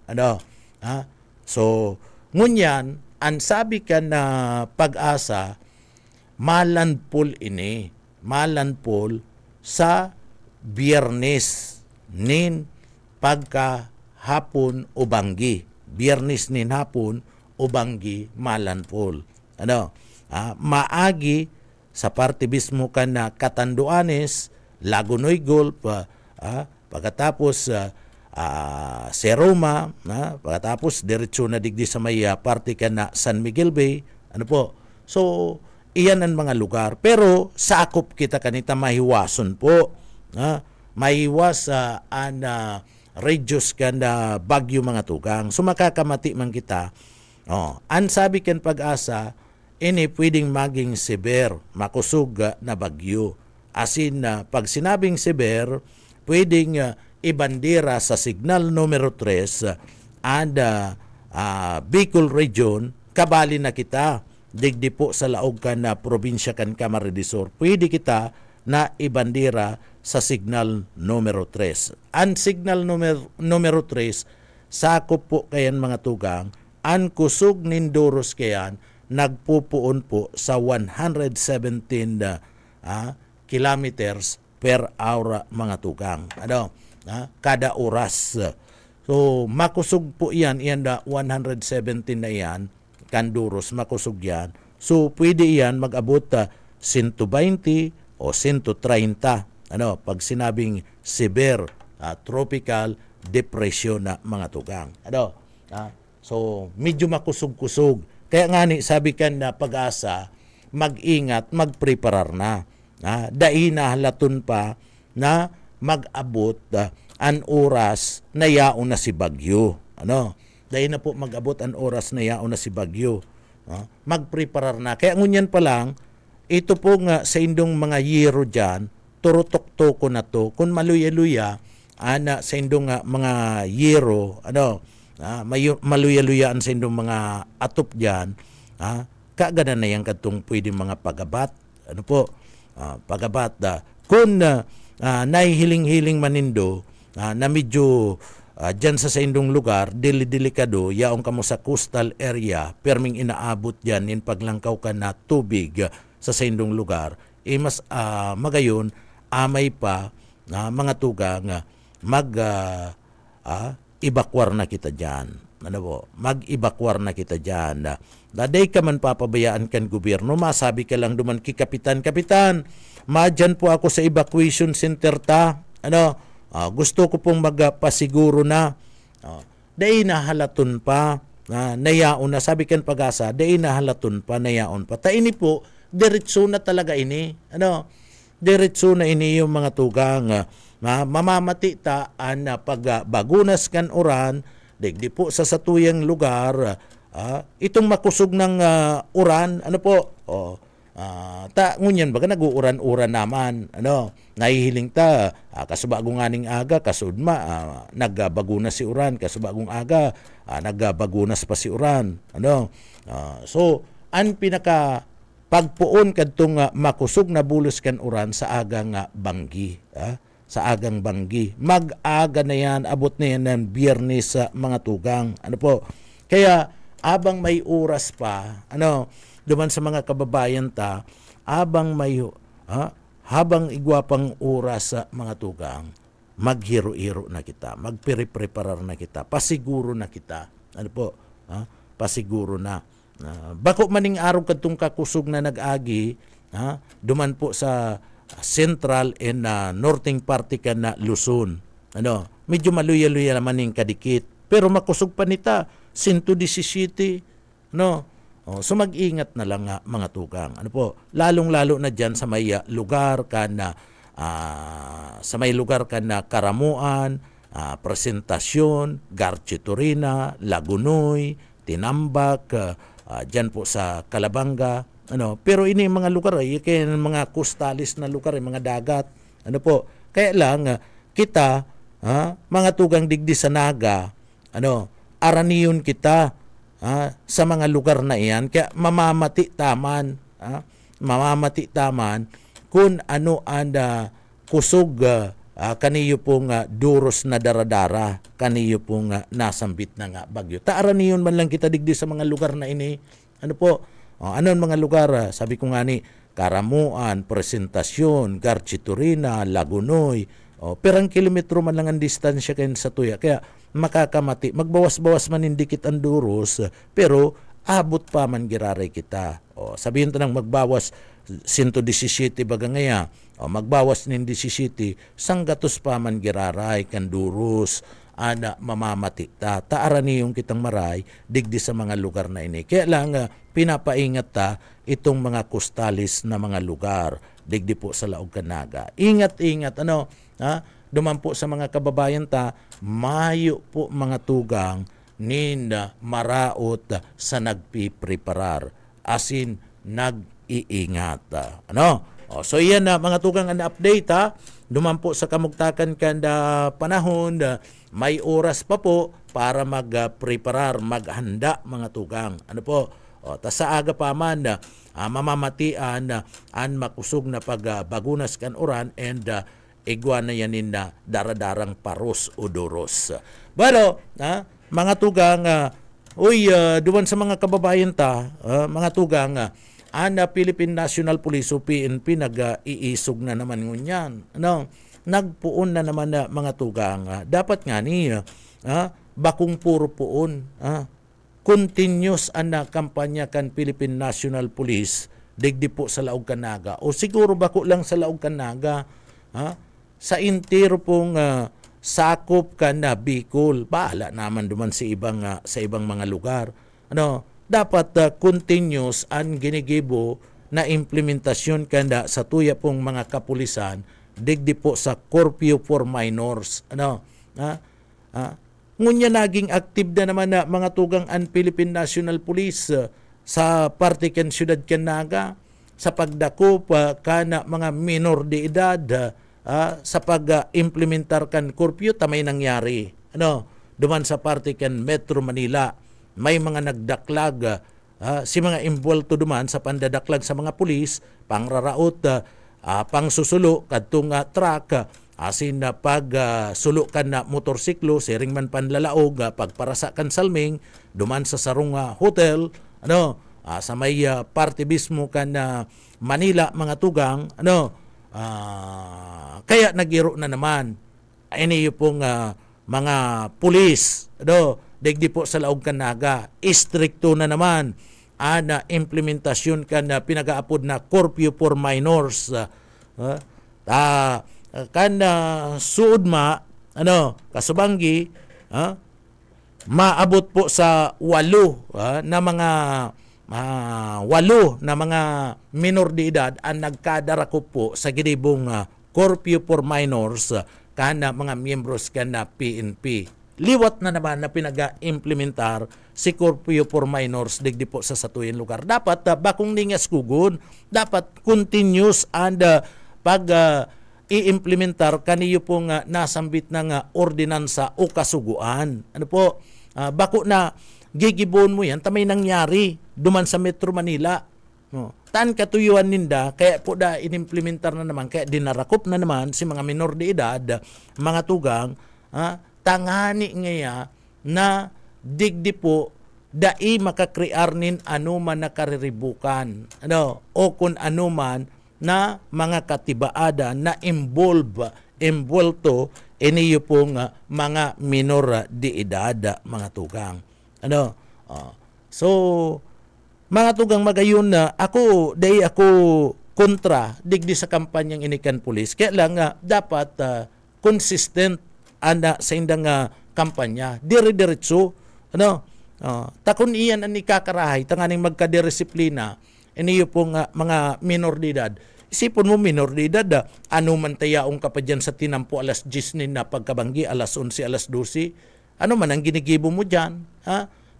So, ngunyan, ang sabi ka na Pag-asa, malandpol sa Biyernes nin pagkahapon o Banggi. Biyernes nin hapon o Banggi malandpol. maagi sa parte mismo kan na Catanduanes, Lagunoy Gulf, pagkatapos Seroma, pagkatapos diretso na digdi sa may parte kan na San Miguel Bay. Ano po? So, iyan ang mga lugar. Pero sakop kita kanita mahiwason po. Mahiwas an reduce kan na bagyo mga tugang. So, makakamati man kita. An sabi kan Pag-asa, ini pwedeng maging severe, makusog na bagyo. Asin pag sinabing severe, pwedeng ibandera sa signal numero 3 and Bicol region, kabali na kita, digdi po sa laog kan na probinsya kan Camarines Sur. Pwede kita na ibandera sa signal numero 3. Ang signal numero 3, sakop po kayan mga tugang, ang kusog nindoros kayan, nagpupuon po sa 117 kilometers per hour mga tugang. Kada oras. So, makusog po yan na 117 na yan, kanduros, makusog yan. So, pwede yan mag-abot 120 o 130. Pag sinabing severe tropical depression na mga tugang. So, medyo makusog-kusog. Kaya nga sabi kan na Pag-asa, mag-ingat, mag-preparar na. Dai na halaton pa na mag-abot an oras na yaon na si bagyo. Dahil na po mag-abot an oras na yaon na si bagyo. Mag-preparar na. Kaya ngunyan pa lang, ito po nga sa indong mga yero dyan, turutok-toko na to, kung maluya-luya, sa indong mga yero, maluya-luyaan sa indong mga atop dyan, kaagad na yan katong pwede mga pagabat. Pagabat. Kung nahihiling-hiling manindo, na medyo dyan sa indong lugar, delikado, yaong kamo sa coastal area, perming inaabot dyan in paglangkaw ka na tubig sa indong lugar, mas magayon, amay pa mga tugang mag-ibakwar na kita dyan. Mag-ibakwar na kita dyan. Daday ka man papabayaan kan gobyerno, masabi ka lang duman ki Kapitan, madyan po ako sa evacuation center ta. Gusto ko pong magpasiguro na. Daay nahalaton pa, nayaon na. Sabi kan Pag-asa, daay nahalaton pa, nayaon pa. Ta ini po, diretso na talaga ini. Diretso na ini yung mga tugang. Mamamati ta pag bagunas kan oran, digdi po sa satuyang lugar, itong makusog ng uran, ngunyan baga nag-uuran-uran naman, nahihiling ta, kasubagong aning aga, kasudma, nagbagunas si uran, kasubagong aga, nagbagunas pa si uran, so, ang pinaka pagpuon kadtong makusog na bulos kan uran sa agang banggi, sa agang banggi. Mag-aga na yan, abot na yan ng Biyernes sa mga tugang. Kaya, abang may oras pa, duman sa mga kababayan ta, habang igwapang oras sa mga tugang, maghiro-hiro na kita, magpire-preparar na kita, pasiguro na kita. Pasiguro na. Bako maning araw kadtong kakusog na nag-agi, duman po sa central and northing party ka na Luzon. Medyo maluya-luya naman yung kadikit. Pero makusog pa nita, 117. So mag-ingat na lang mga tugang. Lalong-lalo na dyan sa may lugar ka na Karamuan, Presentasyon, Garchitorina, Lagunoy, Tinambak, dyan po sa Calabanga. Pero ini mga lugar kaya mga costalis na lugar, mga dagat. Kaya lang kita mga tugang digdi sa Naga, araniyon kita sa mga lugar na iyan, kaya mamamati taman kung ano ang kusog kaniyo pong duros na daradara, kaniyo pong nasambit na bagyo. Araniyon man lang kita digdi sa mga lugar na ini. Ano ang mga lugar? Sabi ko nga ni, Karamuan, Presentasyon, Garchitorina, Lagunoy. Perang kilometro man lang ang distansya kayo sa tuya. Kaya makakamati, magbawas-bawas man indikit ang duros, pero abot pa man giraray kita. O sabihin to nang magbawas 117 baga ngaya. O magbawas nin 17 sanggatos pa man giraray kan durus ana mamamati ta taarani yung kitang maray digdi sa mga lugar na ini. Kaya lang pinapaingat ta itong mga costalis na mga lugar digdi po sa Laog Canaga. Ingat-ingat duman po sa mga kababayan ta, mayo po mga tugang nin maraot sa nagpipreparar asin nag-iingat. So yan mga tugang ang update duman po sa kamugtakan kanda panahon may oras pa po para mag-preparar, maghanda mga tugang. Ta sa aga pa man mamamatian an makusog na pagbagunas kan oran and igwa na yanin na daradarang paros o duros. Pero mga tugang duman sa mga kababayan ta mga tugang Philippine National Police o PNP nag-iisog na naman ngunyan. Nagpuon na naman mga tugang. Dapat nga ni bakong puro puon. Continuous na kampanya kan Philippine National Police digdi po sa Laog Canaga. O siguro bako lang sa Laog Canaga. Sa intero pong sakop kan na Bicol. Bahala naman duman sa ibang mga lugar. Dapat continuous ang ginigibo na implementasyon kanda sa tuya pong mga kapulisan digdi po sa curfew for minors. Ngunya naging active na naman na mga tugang ang Philippine National Police sa parte kan Siyudad Canaga sa pagdakop kana mga minor de edad sa pag-implementar kan curfew tamay nangyari. Duman sa parte kan Metro Manila may mga nagdaklag si mga involved duman sa pandadaklag sa mga pulis pangraraot pangsusulo kadtong truck asin na pagsulo kan na motorsiklo siring man panlalaog pagparasa kan salming duman sa sarong hotel sa may parte mismo kan Manila mga tugang kaya nagiro na naman ini pong mga pulis digdi po sa Laog Canaga istrikto na naman ana implementasyon kan pinagaapod na curfew for minors kan suod kasubanggi maabot po sa 8 na mga 8 na mga minor de edad ang nagkadarako po sa ginibong curfew for minors kana mga miyembros kana PNP. Liwat na naman na pinaga-implementar si curfew for minors digdi po sa satuyen lugar. Dapat bakong ningas kugun, dapat continuous and i-implementar kaniyo pong nasambit ng ordinansa o kasuguan. Bako na gigibon mo yan, tamay nangyari duman sa Metro Manila. Taan katuyuan ninda, kaya po inimplementar na naman, kaya dinarakop na naman si mga minor de edad, mga tugang, tangani ngaya na digdi po dai makakrear nin anuman na kariribukan o kung anuman na mga katibaada na involto iniyo pong mga minor de edad mga tugang. So mga tugang magayon na ako kontra digdi sa kampanyang inikan pulis. Kaya lang dapat consistent sa indang kampanya. Dire-diretso. Takon iyan ang ikakarahay. Tanganing magkadiresiplina. Iniyo pong mga minor de edad. Isipon mo minor de edad. Ano man tayaong ka pa dyan sa tinampo alas 10 na pagkabanggi, alas 11, alas 12. Ano man ang ginigibo mo dyan?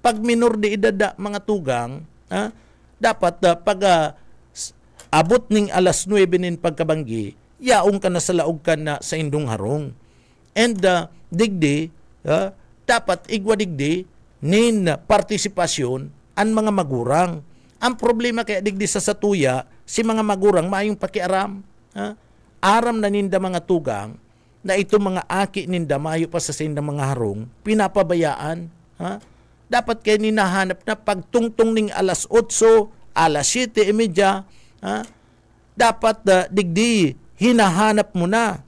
Pag minor de edad mga tugang, dapat pag abot ning alas 9 nin pagkabanggi, yaong ka na sa laog ka na sa indong harong. And digdi, dapat igwadigdi nin partisipasyon ang mga magurang. Ang problema kaya digdi sa satuya, si mga magurang maayong pakiaram. Aram na ninda mga tugang na ito mga aki ninda maayo pa sa sindang mga harong, pinapabayaan. Dapat kayo ninahanap na pagtungtong ning alas 8, alas 7:30, dapat digdi, hinahanap mo na.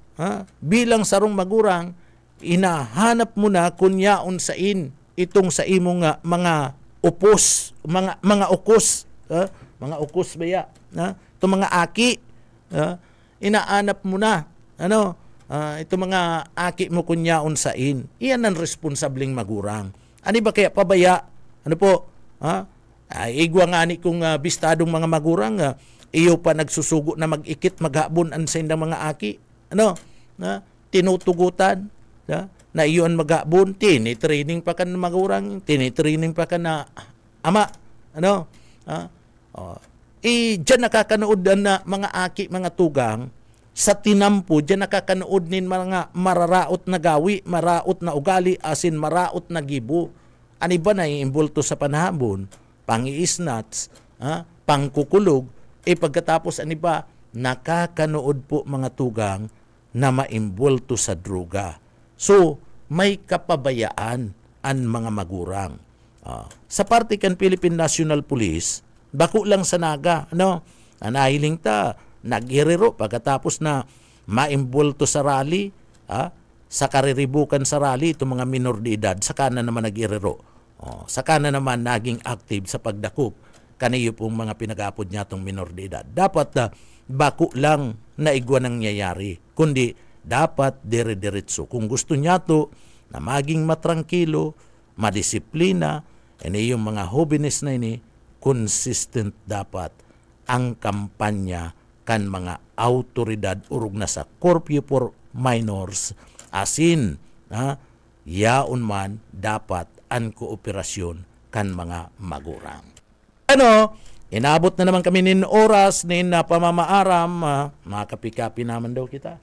Bilang sarong magurang, inahanap mo na kunyaon sain itong sa imong mga upos, mga ukos mga ukos baya, itong mga aki, inaanap mo na, itong mga aki mo kunyaon sain, iyan ang responsabling magurang. Ani ba kaya pabaya? Ano po? Igwa nga ni kung bistadong mga magurang, iyo pa nagsusugo na mag-ikit, maghabon ang sa indang mga aki. Tinutugutan, na iyon maghabon, tinitraining pa ka na magurang, tinitraining pa ka na ama. Diyan nakakanood na mga aki, mga tugang, sa tinampo, diyan nakakanood nin mga mararaot na gawi, maraot na ugali, asin maraot na gibo. Ani ba na iimbulto sa panahambon? Pang-iisnats, pangkukulog, pagkatapos ani ba, nakakanood po mga tugang na maimbulto sa droga. So, may kapabayaan ang mga magurang. Sa parte kan Philippine National Police, bako lang sa naga, anahiling ta, nagiriro pagkatapos na maimbulto sa rally, sa kariribukan sa rally, itong mga minor de edad, saka na naman nagiriro. Saka na naman naging active sa pagdakop kaniyo pong mga pinag-apod niya itong minor de edad. Dapat bako lang na igwa nangyayari, kundi dapat dire-diretso. Kung gusto niya to na maging matrangkilo, madisiplina, yung mga hobbiness na ini, consistent dapat ang kampanya kan mga autoridad urog na sa curfew for minors asin yaon man dapat ang kooperasyon kan mga magurang. Inabot na naman kami nin oras nin pamamaaram, makapikapi naman daw kita.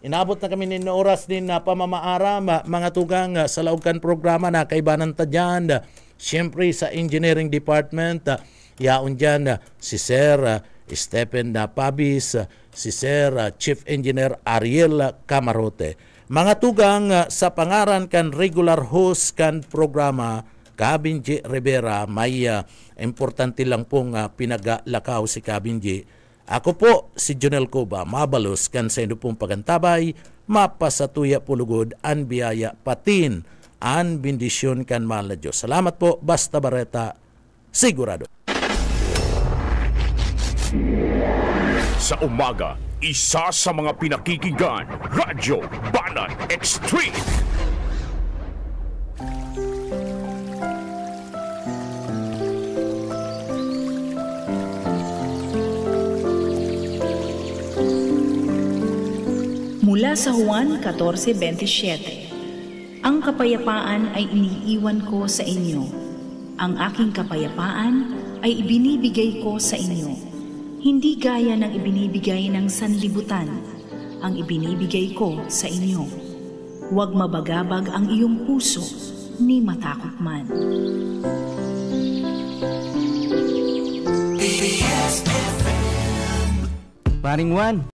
Inabot na kami nin oras nin pamamaaram, mga tugang sa laugkan programa na kaibanan ta dyan. Siyempre sa engineering department, yaon dyan si Sir Stephen Pabis, si Sir Chief Engineer Ariel Camarote. Mga tugang sa pangaran kan regular host kan programa, Kabinji Rivera, may importante lang pong pinagalakaw si Kabinji. Ako po si Jonel Cuba, mabalos kan sa inyo pong pagantabay, mapasatuya pulugod an biyaya patin an bendisyon kan mahal na Diyos. Salamat po, Basta Barreta, sigurado. Sa umaga, isa sa mga pinakikinggan, Radyo Banan Extreme. Mula sa Juan 14:27, ang kapayapaan ay iniiwan ko sa inyo. Ang aking kapayapaan ay ibinibigay ko sa inyo. Hindi gaya ng ibinibigay ng sanlibutan, ang ibinibigay ko sa inyo. Huwag mabagabag ang iyong puso, ni matakot man. Paring Juan,